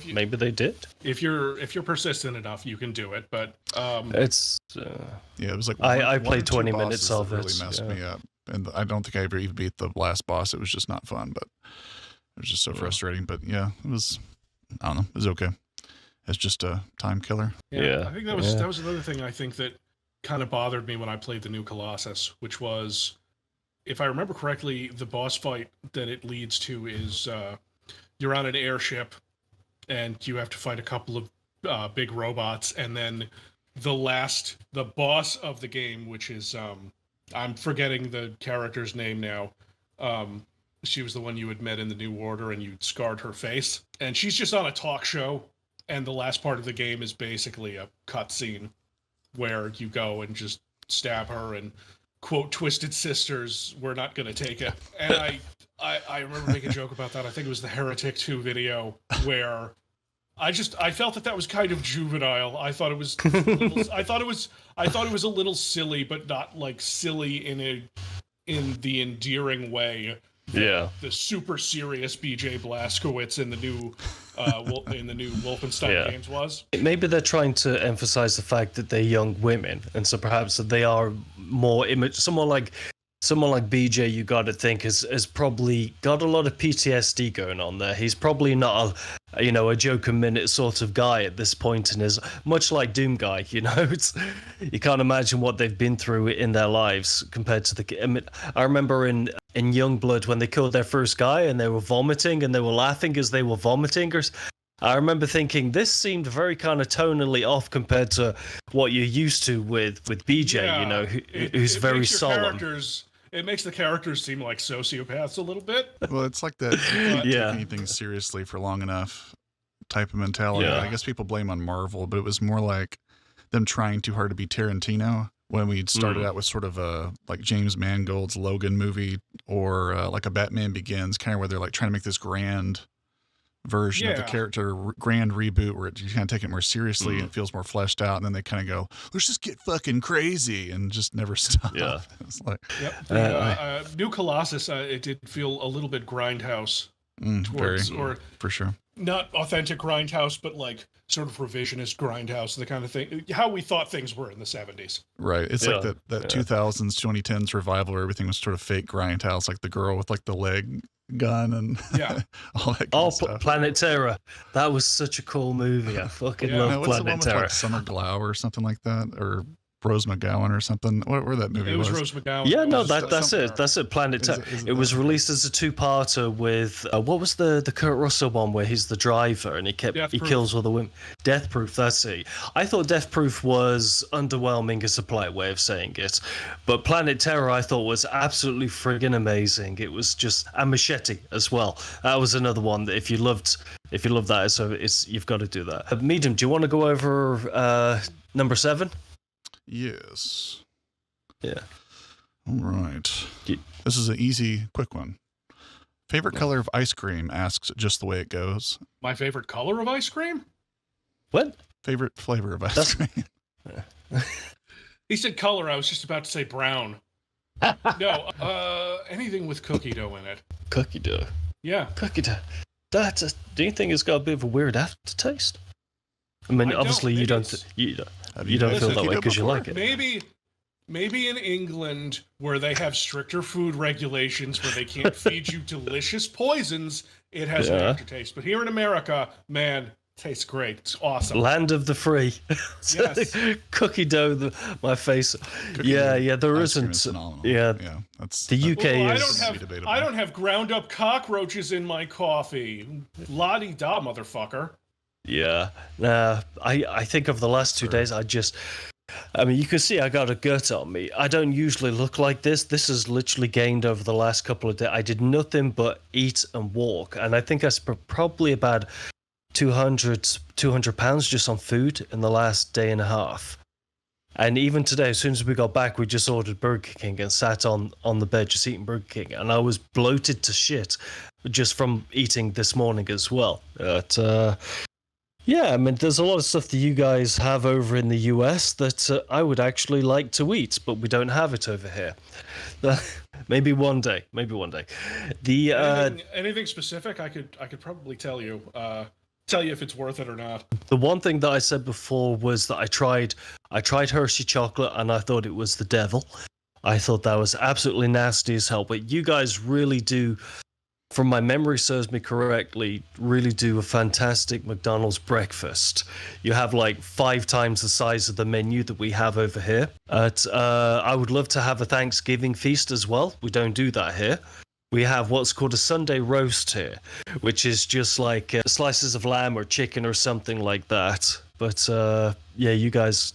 Maybe they did. If you're persistent enough, you can do it. But it's it was like I played 20 minutes of it. Really messed me up, and I don't think I ever even beat the last boss. It was just not fun, but it was just so frustrating. But yeah, it was. I don't know. It was okay. It's just a time killer. Yeah. I think that was another thing I think that kind of bothered me when I played the new Colossus, which was, if I remember correctly, the boss fight that it leads to is you're on an airship and you have to fight a couple of big robots, and then the boss of the game, which is I'm forgetting the character's name now. She was the one you had met in the New Order, and you scarred her face. And she's just on a talk show, and the last part of the game is basically a cutscene where you go and just stab her and quote, "Twisted Sisters, we're not going to take it." And I remember making a joke about that. I think it was the Heretic 2 video where I felt that was kind of juvenile. I thought it was a little silly, but not like silly in the endearing way. The super serious BJ Blazkowicz in the new Wolfenstein games was. Maybe they're trying to emphasize the fact that they're young women, and so perhaps that they are more image. Someone like BJ, you got to think has probably got a lot of PTSD going on there. He's probably not a joke a minute sort of guy at this point in his, much like Doom Guy. You can't imagine what they've been through in their lives compared to I remember in Youngblood when they killed their first guy and they were vomiting and they were laughing as they were vomiting. I remember thinking this seemed very kind of tonally off compared to what you're used to with BJ. Who's very solemn. It makes the characters seem like sociopaths a little bit. Well, it's like that. You can't take anything seriously for long enough type of mentality. Yeah. I guess people blame on Marvel, but it was more like them trying too hard to be Tarantino when we started out with sort of a like James Mangold's Logan movie or like a Batman Begins, kind of where they're like trying to make this grand version of the character, grand reboot where you kind of take it more seriously and it feels more fleshed out, and then they kind of go, let's just get fucking crazy and just never stop. It's like New Colossus, it did feel a little bit grindhouse towards, or for sure not authentic grindhouse, but like sort of revisionist grindhouse, the kind of thing how we thought things were in the 70s. Right. It's like that 2000s 2010s revival where everything was sort of fake grindhouse, like the girl with like the leg gun and all that kind of stuff. Planet Terror. That was such a cool movie. I fucking love Planet Terror. Like Summer Glau or something like that, or Rose McGowan or something. Where that movie was. It was Rose McGowan. Yeah, no, that's it. That's it. Planet Terror. It was released as a two-parter with what was the Kurt Russell one where he's the driver and he kills all the women. Death Proof. That's it. I thought Death Proof was underwhelming as a polite way of saying it, but Planet Terror I thought was absolutely friggin' amazing. It was just, and Machete as well. That was another one that if you loved that, so you've got to do that. Medium, do you want to go over number 7? Yes. Yeah. All right. This is an easy, quick one. Favorite color of ice cream, asks Just the Way It Goes. My favorite color of ice cream? What? Favorite flavor of ice cream. He said color. I was just about to say brown. No, anything with cookie dough in it. Cookie dough. Yeah. Cookie dough. Do you think it's got a bit of a weird aftertaste? I mean, obviously you don't feel that way because you like it. Maybe in England, where they have stricter food regulations, where they can't feed you delicious poisons, it has an aftertaste. But here in America, man, tastes great. It's awesome. Land of the free. Yes. Cookie dough, my face. There isn't. Yeah, that's the UK is. I don't have ground up cockroaches in my coffee. La-di-da, motherfucker. Yeah. I think of the last 2 days, I mean, you can see I got a gut on me. I don't usually look like this. This has literally gained over the last couple of days. I did nothing but eat and walk. And I think I spent probably about 200 pounds just on food in the last day and a half. And even today, as soon as we got back, we just ordered Burger King and sat on the bed just eating Burger King. And I was bloated to shit just from eating this morning as well. But, yeah, I mean, there's a lot of stuff that you guys have over in the US that I would actually like to eat, but we don't have it over here. Maybe one day. The anything specific, I could probably tell you if it's worth it or not. The one thing that I said before was that I tried Hershey chocolate and I thought it was the devil. I thought that was absolutely nasty as hell. But you guys really do, from my memory serves me correctly, really do a fantastic McDonald's breakfast. You have like 5 times the size of the menu that we have over here. I would love to have a Thanksgiving feast as well. We don't do that here. We have what's called a Sunday roast here, which is just like slices of lamb or chicken or something like that. But yeah, you guys,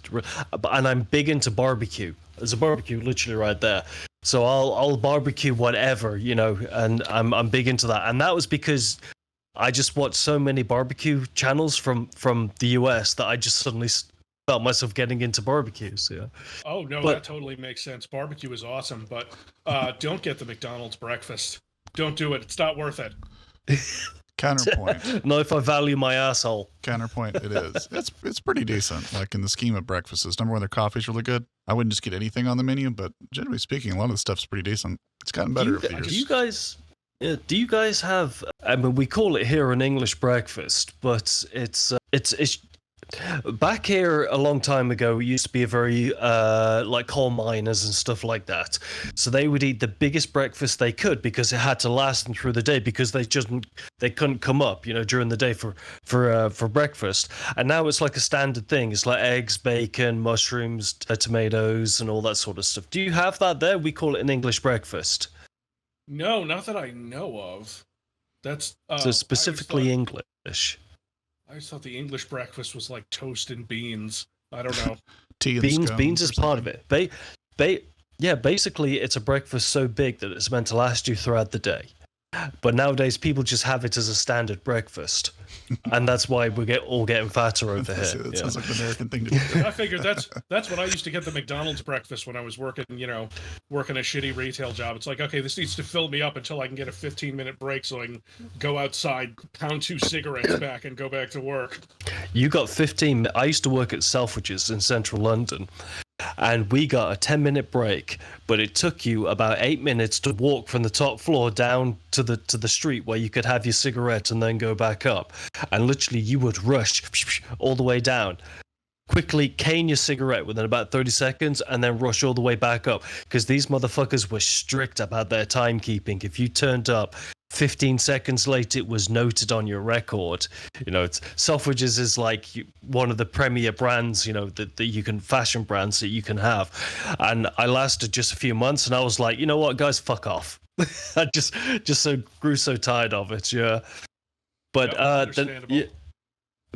and I'm big into barbecue. There's a barbecue literally right there. So I'll barbecue whatever, and I'm big into that. And that was because I just watched so many barbecue channels from the US that I just suddenly felt myself getting into barbecues. Yeah. Oh no, that totally makes sense. Barbecue is awesome, but don't get the McDonald's breakfast. Don't do it. It's not worth it. Counterpoint. Not if I value my asshole. Counterpoint. It is. It's pretty decent. Like in the scheme of breakfasts, number one, their coffee's really good. I wouldn't just get anything on the menu, but generally speaking, a lot of the stuff's pretty decent. It's gotten better over the years. Do you guys have? I mean, we call it here an English breakfast, but it's back here a long time ago. It used to be a very like coal miners and stuff like that. So they would eat the biggest breakfast they could because it had to last them through the day because they couldn't come up, during the day for breakfast. And now it's like a standard thing. It's like eggs, bacon, mushrooms, tomatoes, and all that sort of stuff. Do you have that there? We call it an English breakfast. No, not that I know of. That's so specifically English. I just thought the English breakfast was like toast and beans. I don't know. Tea and beans is part of it. Basically, it's a breakfast so big that it's meant to last you throughout the day. But nowadays, people just have it as a standard breakfast, and that's why we all getting fatter over here. That sounds like an American thing to do. I figured that's what I used to get the McDonald's breakfast when I was working a shitty retail job. It's like, okay, this needs to fill me up until I can get a 15-minute break so I can go outside, pound 2 cigarettes back, and go back to work. You got 15. I used to work at Selfridges in central London. And we got a 10-minute break, but it took you about 8 minutes to walk from the top floor down to the street where you could have your cigarette and then go back up. And literally, you would rush all the way down, quickly cane your cigarette within about 30 seconds, and then rush all the way back up because these motherfuckers were strict about their timekeeping. If you turned up 15 seconds late, it was noted on your record. Selfridges is like one of the premier brands, that you can, fashion brands that you can have. And I lasted just a few months and I was like, you know what, guys, fuck off. I just grew so tired of it. Yeah. But,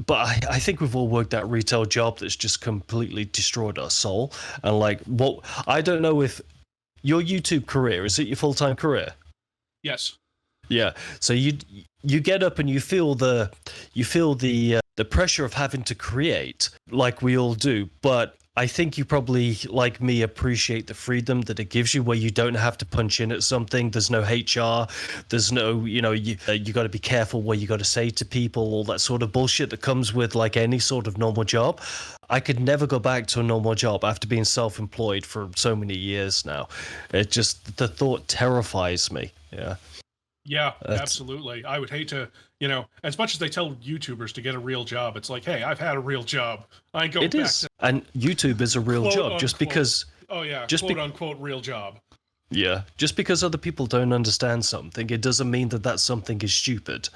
but I think we've all worked that retail job that's just completely destroyed our soul. And I don't know if your YouTube career, is it your full-time career? Yes. Yeah, so you get up and you feel the pressure of having to create like we all do, but I think you probably, like me, appreciate the freedom that it gives you, where you don't have to punch in at something. There's no HR. There's no, you got to be careful what you got to say to people, all that sort of bullshit that comes with like any sort of normal job. I could never go back to a normal job after being self-employed for so many years now. It just, the thought terrifies me. Yeah. Yeah, absolutely. I would hate to, as much as they tell YouTubers to get a real job, it's like, hey, I've had a real job. I ain't going back to and YouTube is a real job, unquote, just because. Oh yeah, quote unquote real job. Yeah, just because other people don't understand something, it doesn't mean that something is stupid.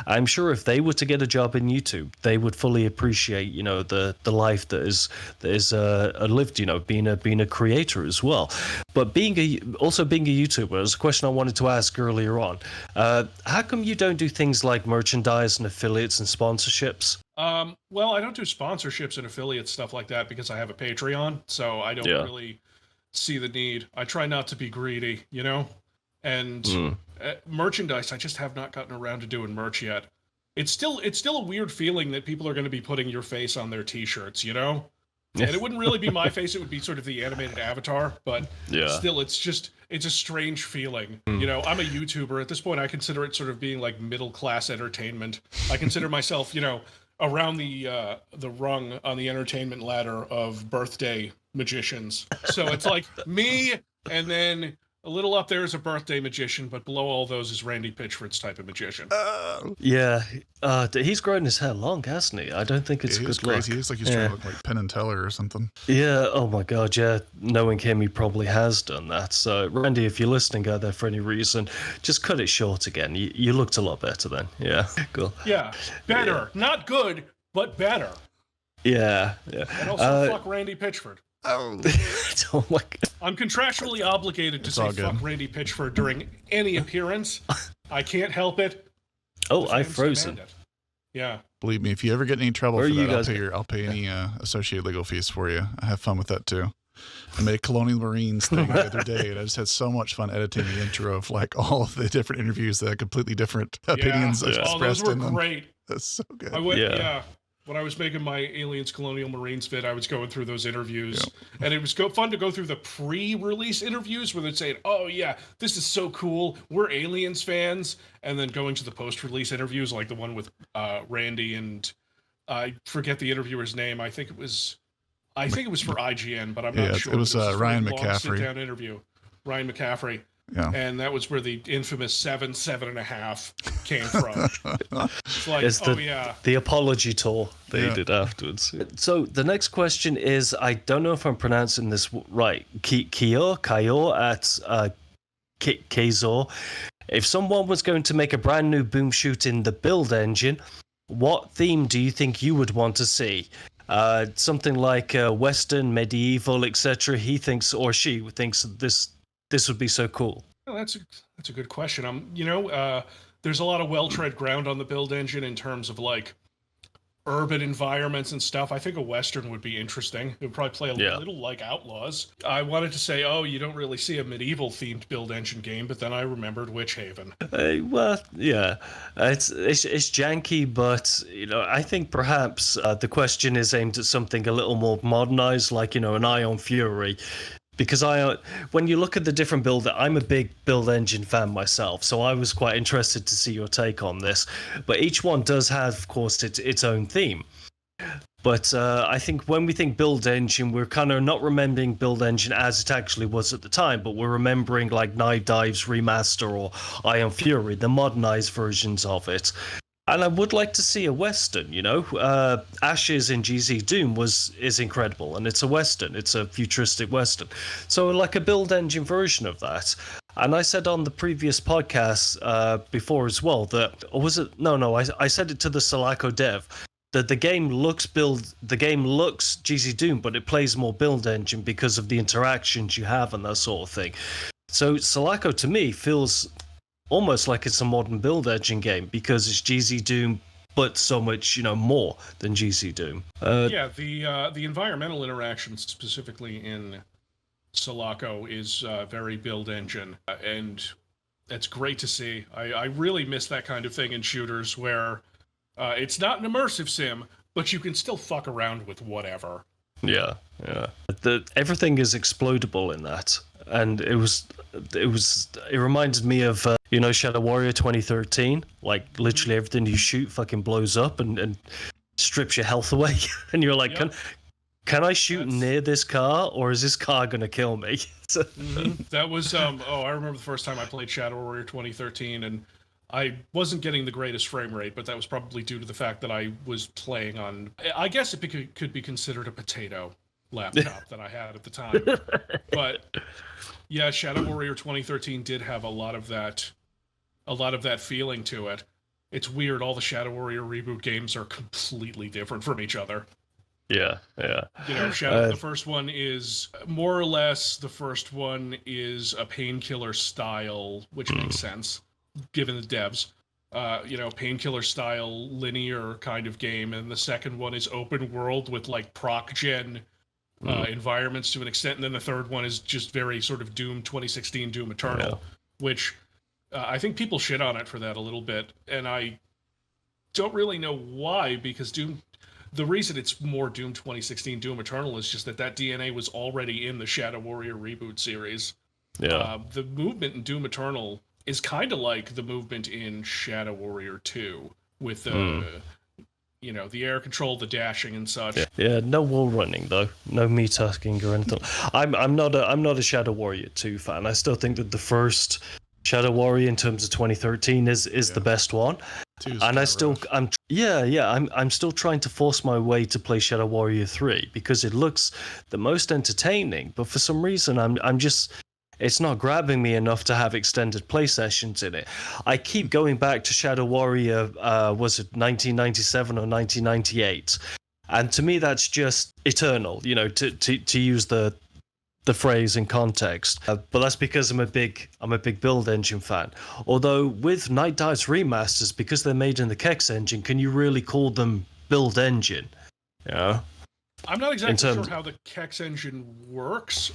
I'm sure if they were to get a job in YouTube, they would fully appreciate, the life that is lived, being a creator as well. But being a YouTuber is a question I wanted to ask earlier on. How come you don't do things like merchandise and affiliates and sponsorships? Well, I don't do sponsorships and affiliate stuff like that because I have a Patreon, so I don't really see the need. I try not to be greedy, and merchandise, I just have not gotten around to doing merch yet. It's still a weird feeling that people are going to be putting your face on their t-shirts, and it wouldn't really be my face, it would be sort of the animated avatar, but still it's a strange feeling. I'm a YouTuber at this point. I consider it sort of being like middle class entertainment. I consider myself around the rung on the entertainment ladder of birthday magicians. So it's like me, and then a little up there is a birthday magician, but below all those is Randy Pitchford's type of magician. He's grown his hair long, hasn't he? I don't think it's good crazy. look. He looks like he's trying to look like Penn and Teller or something. Yeah, oh my god, yeah. Knowing him, he probably has done that. So, Randy, if you're listening out there for any reason, just cut it short again. You looked a lot better then. Yeah, cool. Yeah, better. Yeah. Not good, but better. Yeah. And also fuck Randy Pitchford. Oh my god. I'm contractually obligated to say fuck Randy Pitchford during any appearance. I can't help it. Oh, I've frozen. Yeah. Believe me, if you ever get in any trouble for that, I'll pay any associated legal fees for you. I have fun with that too. I made a Colonial Marines thing the other day, and I just had so much fun editing the intro of like all of the different interviews that had completely different opinions expressed in them. Those were great. That's so good. When I was making my Aliens Colonial Marines vid, I was going through those interviews, and it was fun to go through the pre-release interviews where they'd say, "Oh yeah, this is so cool. We're Aliens fans," and then going to the post-release interviews, like the one with Randy and I forget the interviewer's name. I think it was for IGN, but I'm not sure. It was Ryan McCaffrey. Sit-down interview. Ryan McCaffrey. Yeah. And that was where the infamous 7.5 came from. It's like, the apology tour they did afterwards. So the next question is, I don't know if I'm pronouncing this right. Kayor at Kazor. If someone was going to make a brand new boom shoot in the build engine, what theme do you think you would want to see? Something like Western, medieval, etc. He thinks, or she thinks, this would be so cool. Well, that's a good question. There's a lot of well-tread ground on the build engine in terms of like urban environments and stuff. I think a Western would be interesting. It would probably play a little like Outlaws. I wanted to say, you don't really see a medieval themed build engine game, but then I remembered Witch Haven. It's janky, but I think perhaps the question is aimed at something a little more modernized, like an Ion Fury. Because when you look at the different I'm a big build engine fan myself, so I was quite interested to see your take on this. But each one does have, of course, its own theme. But I think when we think build engine, we're kind of not remembering build engine as it actually was at the time, but we're remembering like Knife Dive's remaster or Ion Fury, the modernized versions of it. And I would like to see a Western, Ashes in GZ Doom is incredible, and it's a Western. It's a futuristic Western. So like a build engine version of that. And I said on the previous podcast before as well that, or was it? No, I said it to the Sulaco dev, that the game looks GZ Doom, but it plays more build engine because of the interactions you have and that sort of thing. So Sulaco to me feels almost like it's a modern build engine game because it's GZ Doom, but so much more than GZ Doom. The environmental interactions specifically in Sulaco is very build engine, and it's great to see. I really miss that kind of thing in shooters where it's not an immersive sim, but you can still fuck around with whatever. Yeah, yeah. Everything is explodable in that, and it reminded me of Shadow Warrior 2013. Like literally everything you shoot fucking blows up and strips your health away, and you're like, can I shoot near this car, or is this car gonna kill me? That was I remember the first time I played Shadow Warrior 2013, and I wasn't getting the greatest frame rate, but that was probably due to the fact that I was playing on, I guess it could be considered a potato laptop that I had at the time. But yeah, Shadow Warrior 2013 did have a lot of that feeling to it. It's weird, all the Shadow Warrior reboot games are completely different from each other. Yeah. The first one is more or less a Painkiller style, which makes sense given the devs. Painkiller style linear kind of game, and the second one is open world with like proc gen environments to an extent, and then the third one is just very sort of Doom 2016 Doom Eternal, which I think people shit on it for that a little bit, and I don't really know why, because the reason it's more Doom 2016 Doom Eternal is just that DNA was already in the Shadow Warrior reboot series. Yeah. The movement in Doom Eternal is kind of like the movement in Shadow Warrior 2 with the air control, the dashing and such. Yeah, no wall running though, no me tasking or anything. I'm not a Shadow Warrior 2 fan. I still think that the first Shadow Warrior in terms of 2013 is the best one. And I'm still trying to force my way to play Shadow Warrior 3 because it looks the most entertaining, but for some reason I'm just, it's not grabbing me enough to have extended play sessions in it. I keep going back to Shadow Warrior, was it 1997 or 1998? And to me, that's just eternal, to use the phrase in context. But that's because I'm a big build engine fan. Although with Night Dive's remasters, because they're made in the Kex engine, can you really call them build engine? I'm not exactly sure how the Kex engine works.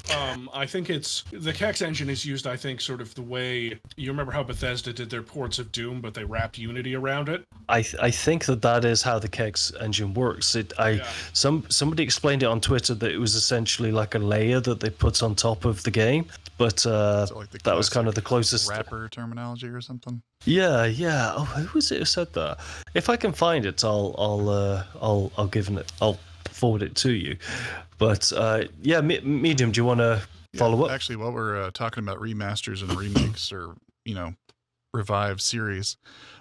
I think the Kex engine is used, I think, sort of the way you remember how Bethesda did their ports of Doom, but they wrapped Unity around it. I think that is how the Kex engine works. Somebody explained it on Twitter that it was essentially like a layer that they put on top of the game, but that was kind of the closest wrapper terminology or something. Yeah. Oh, who was it who said that? If I can find it, I'll forward it to you. But Medium, do you want to follow up? Actually, while we're talking about remasters and remakes or revived series,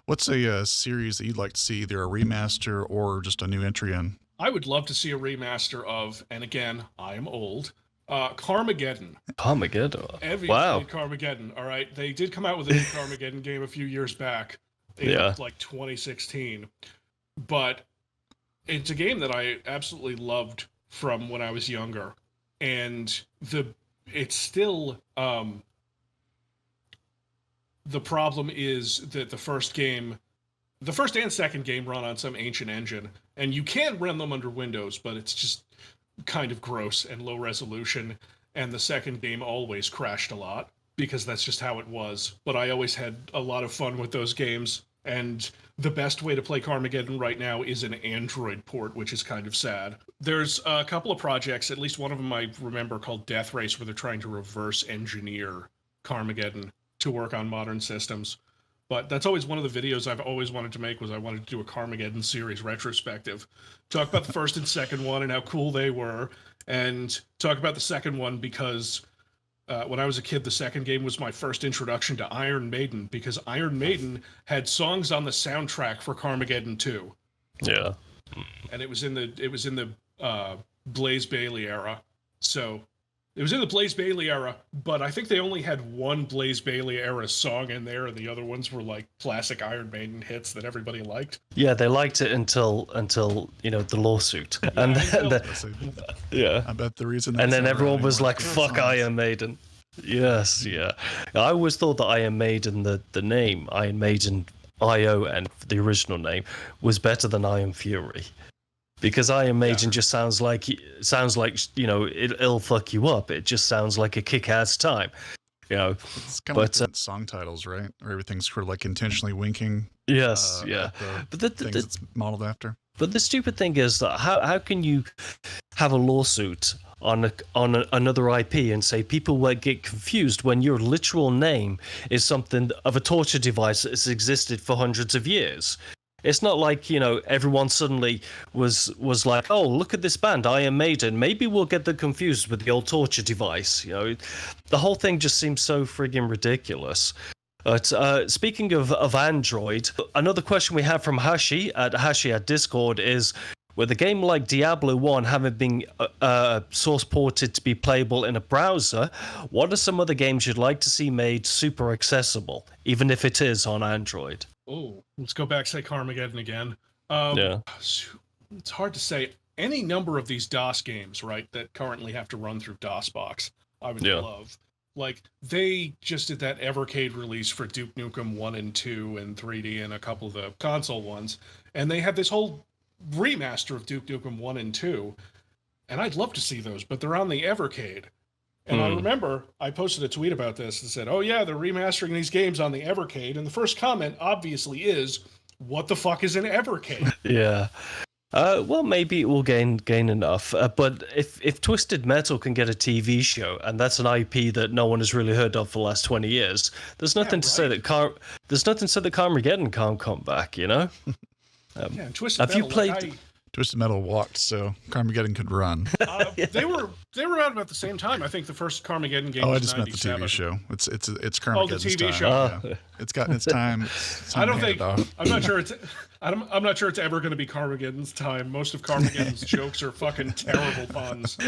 what's a series that you'd like to see either a remaster or just a new entry in? I would love to see a remaster of, and again, I am old, Carmageddon. Wow. Carmageddon. All right, they did come out with a new Carmageddon game a few years back in like 2016, but it's a game that I absolutely loved from when I was younger, and it's still the problem is that the first and second game run on some ancient engine, and you can run them under Windows, but it's just kind of gross and low resolution, and the second game always crashed a lot because that's just how it was. But I always had a lot of fun with those games, and the best way to play Carmageddon right now is an Android port, which is kind of sad. There's a couple of projects, at least one of them I remember, called Death Race, where they're trying to reverse engineer Carmageddon to work on modern systems. But that's always one of the videos I've always wanted to make, was I wanted to do a Carmageddon series retrospective. Talk about the first and second one and how cool they were, and talk about the second one because when I was a kid, the second game was my first introduction to Iron Maiden, because Iron Maiden had songs on the soundtrack for Carmageddon 2. Yeah. And it was in the Blaze Bayley era. So it was in the Blaze Bayley era, but I think they only had one Blaze Bayley era song in there, and the other ones were like classic Iron Maiden hits that everybody liked. Yeah, they liked it until the lawsuit, Yeah, and then I bet the reason. And then everyone was like, "Fuck Iron Maiden." Yes, yeah. I always thought that Iron Maiden, the name Iron Maiden ION, the original name, was better than Iron Fury. Because Iron Maiden just sounds like it'll fuck you up. It just sounds like a kick-ass time, It's kind of like different song titles, right? Or everything's sort of like intentionally winking. Yes, But the things it's modeled after. But the stupid thing is that how can you have a lawsuit on another IP and say people will get confused when your literal name is something of a torture device that has existed for hundreds of years? It's not like, everyone suddenly was like, oh, look at this band, Iron Maiden. Maybe we'll get them confused with the old torture device. The whole thing just seems so friggin' ridiculous. But speaking of Android, another question we have from Hashi at Discord is, with a game like Diablo 1 having been source ported to be playable in a browser, what are some other games you'd like to see made super accessible, even if it is on Android? Oh, let's go back, say Carmageddon again. Yeah. It's hard to say. Any number of these DOS games, right, that currently have to run through DOSBox, I would love. Like, they just did that Evercade release for Duke Nukem 1 and 2 and 3D and a couple of the console ones, and they had this whole remaster of Duke Nukem 1 and 2, and I'd love to see those, but they're on the Evercade. And I remember I posted a tweet about this and said, oh yeah, they're remastering these games on the Evercade, and the first comment obviously is, what the fuck is an Evercade? Yeah. Well, maybe it will gain enough. But if Twisted Metal can get a TV show, and that's an IP that no one has really heard of for the last 20 years, there's nothing to say that Carmageddon can't come back. Twisted have Metal, you played? Twisted Metal walked, so Carmageddon could run. They were out about the same time. I think the first Carmageddon game. I was just 97. meant the TV show. It's Carmageddon's Oh, the TV time. show. Yeah. It's gotten its time. I don't think. I'm not sure it's. I'm not sure it's ever going to be Carmageddon's time. Most of Carmageddon's jokes are fucking terrible puns.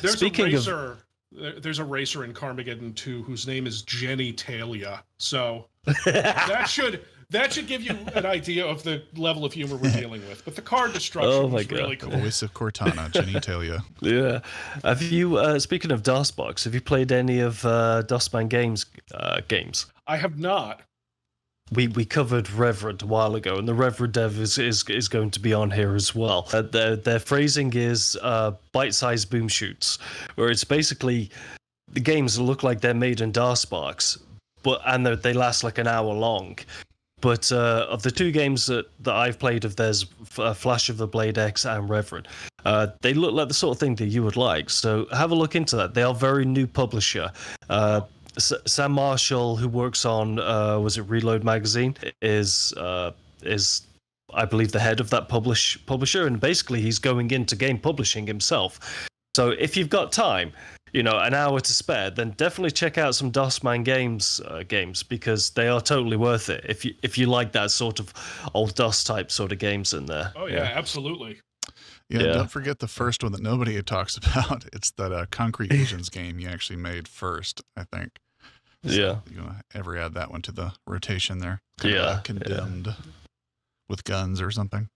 There's a racer in Carmageddon 2 whose name is Jenny Talia. So that should give you an idea of the level of humor we're dealing with. But the car destruction was really cool. The voice of Cortana, Jenny Talia. Yeah. Have you, speaking of DOSBox, have you played any of DOSman games? I have not. We covered Reverend a while ago, and the Reverend dev is going to be on here as well. Their phrasing is bite-sized boom shoots, where it's basically the games look like they're made in DOSBox, and they last like an hour long. But of the two games that I've played of theirs, Flash of the Blade X and Reverend, they look like the sort of thing that you would like. So have a look into that. They are a very new publisher. Sam Marshall, who works on was it Reload magazine, is I believe the head of that publisher, and basically he's going into game publishing himself. So if you've got time, an hour to spare, then definitely check out some DOSman games because they are totally worth it if you like that sort of old DOS type sort of games in there. Oh yeah. Absolutely. Yeah, don't forget the first one that nobody talks about. It's that Concrete Visions game you actually made first, I think. So you ever add that one to the rotation there? Condemned with guns or something.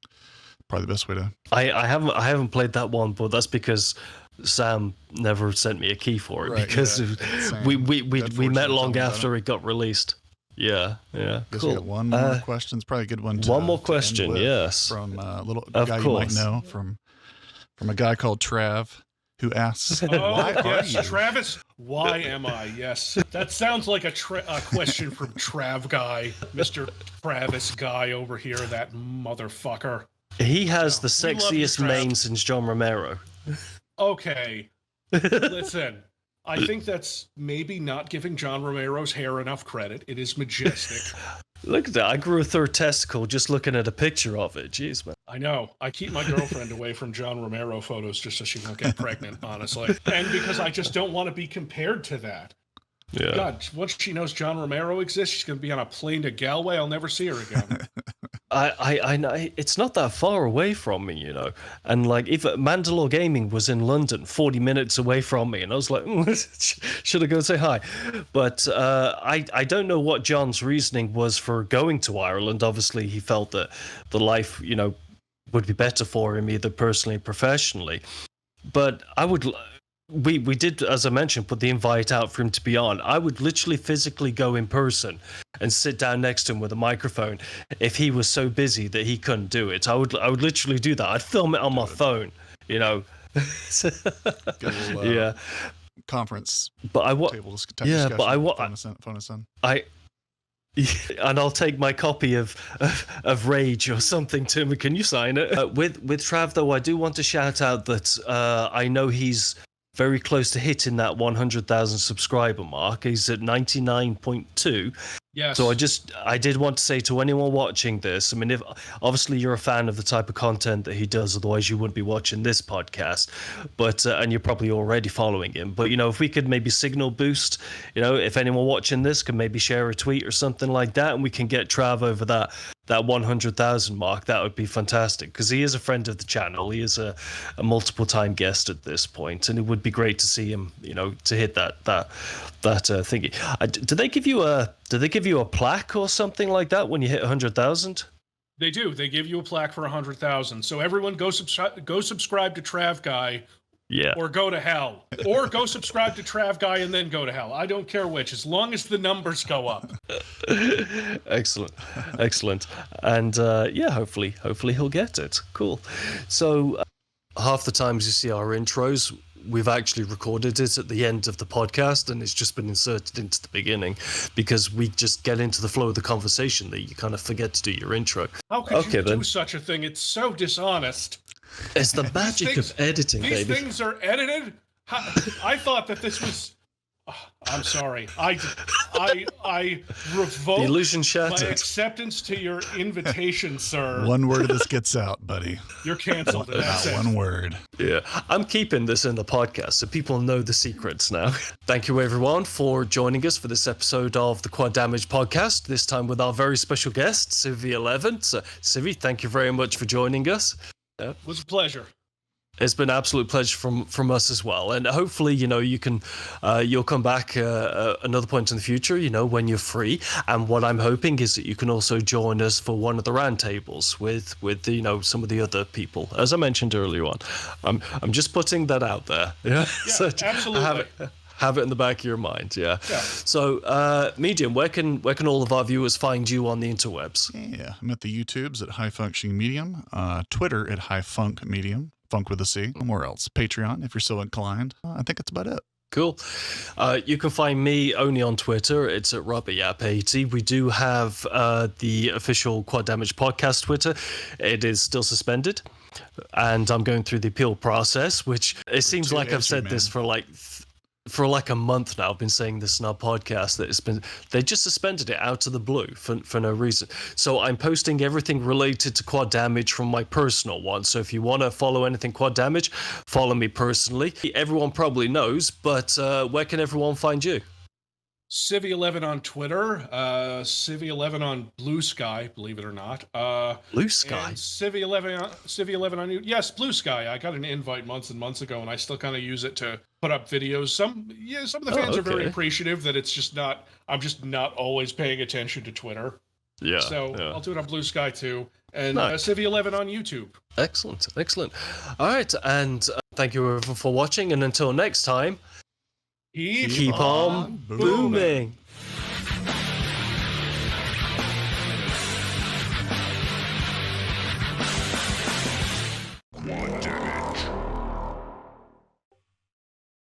Probably the best way to. I haven't played that one, but that's because Sam never sent me a key for it because we met long after it got released. Yeah. Guess we got one more question. It's probably a good one. One more question, yes. From a little guy you might know from a guy called Trav, who asks, "Why are you, Travis? Why am I?" Yes, that sounds like a question from Trav guy, Mr. Travis guy over here. That motherfucker. He has the sexiest mane since John Romero. Okay, listen. I think that's maybe not giving John Romero's hair enough credit. It is majestic. Look at that. I grew a third testicle just looking at a picture of it. Jeez, man. I know. I keep my girlfriend away from John Romero photos just so she won't get pregnant, honestly. And because I just don't want to be compared to that. Yeah. God, once she knows John Romero exists, she's going to be on a plane to Galway. I'll never see her again. I know it's not that far away from me, and like if Mandalore Gaming was in London, 40 minutes away from me, and I was like, should I go say hi? But I don't know what John's reasoning was for going to Ireland. Obviously, he felt that the life, would be better for him either personally or professionally. But we did, as I mentioned, put the invite out for him to be on. I would literally physically go in person and sit down next to him with a microphone if he was so busy that he couldn't do it. I would literally do that. I'd film it on my phone, Good little, conference. But table to phone us in. And I'll take my copy of Rage or something, Tim. Can you sign it? With Trav, though, I do want to shout out that I know he's very close to hitting that 100,000 subscriber mark. He's at 99.2. Yes. So I did want to say to anyone watching this, I mean, if obviously you're a fan of the type of content that he does, otherwise you wouldn't be watching this podcast, but and you're probably already following him. But, if we could maybe signal boost, if anyone watching this can maybe share a tweet or something like that, and we can get Trav over that 100,000 mark, that would be fantastic, because he is a friend of the channel. He is a multiple time guest at this point, and it would be great to see him, to hit that thingy. Did they give you a plaque or something like that when you hit 100,000? They do. They give you a plaque for 100,000. So everyone go subscribe to Trav Guy. Yeah. Or go to hell. Or go subscribe to Trav Guy and then go to hell. I don't care which, as long as the numbers go up. Excellent. And hopefully he'll get it. Cool. So half the times you see our intros, we've actually recorded it at the end of the podcast, and it's just been inserted into the beginning because we just get into the flow of the conversation that you kind of forget to do your intro. How could you do such a thing? It's so dishonest. It's the magic of editing, baby. These things are edited? I thought that this was... I'm sorry. I revoke the illusion shattered. my acceptance to your invitation, sir. One word of this gets out, buddy. You're canceled. That's it. One word. Yeah, I'm keeping this in the podcast so people know the secrets now. Thank you, everyone, for joining us for this episode of the Quad Damage podcast, this time with our very special guest, Civvie11. So, Civvie, thank you very much for joining us. It was a pleasure. It's been an absolute pleasure from us as well, and hopefully, you can, you'll come back another point in the future, when you're free. And what I'm hoping is that you can also join us for one of the roundtables with some of the other people, as I mentioned earlier on. I'm just putting that out there. Yeah, so absolutely. Have it in the back of your mind. Yeah. So, Medium, where can all of our viewers find you on the interwebs? Yeah, I'm at the YouTubes at High Functioning Medium, Twitter at High Funk Medium. Funk with a C. Somewhere else. Patreon, if you're so inclined. I think that's about it. Cool. You can find me only on Twitter. It's at RobertYapp80. We do have the official Quad Damage podcast Twitter. It is still suspended, and I'm going through the appeal process, which it seems like I've said this for like a month now. I've been saying this in our podcast that they just suspended it out of the blue for no reason. So I'm posting everything related to Quad Damage from my personal one. So if you want to follow anything Quad Damage, follow me personally. Everyone probably knows, but where can everyone find you? Civvie11 on Twitter, Civvie11 on Blue Sky, believe it or not. Blue Sky? Civvie11 on yes, Blue Sky. I got an invite months and months ago, and I still kind of use it to put up videos. Some of the fans are very appreciative that I'm just not always paying attention to Twitter. Yeah. So I'll do it on Blue Sky too, and Civvie11 on YouTube. Excellent. All right, and thank you everyone for watching, and until next time, Keep on booming.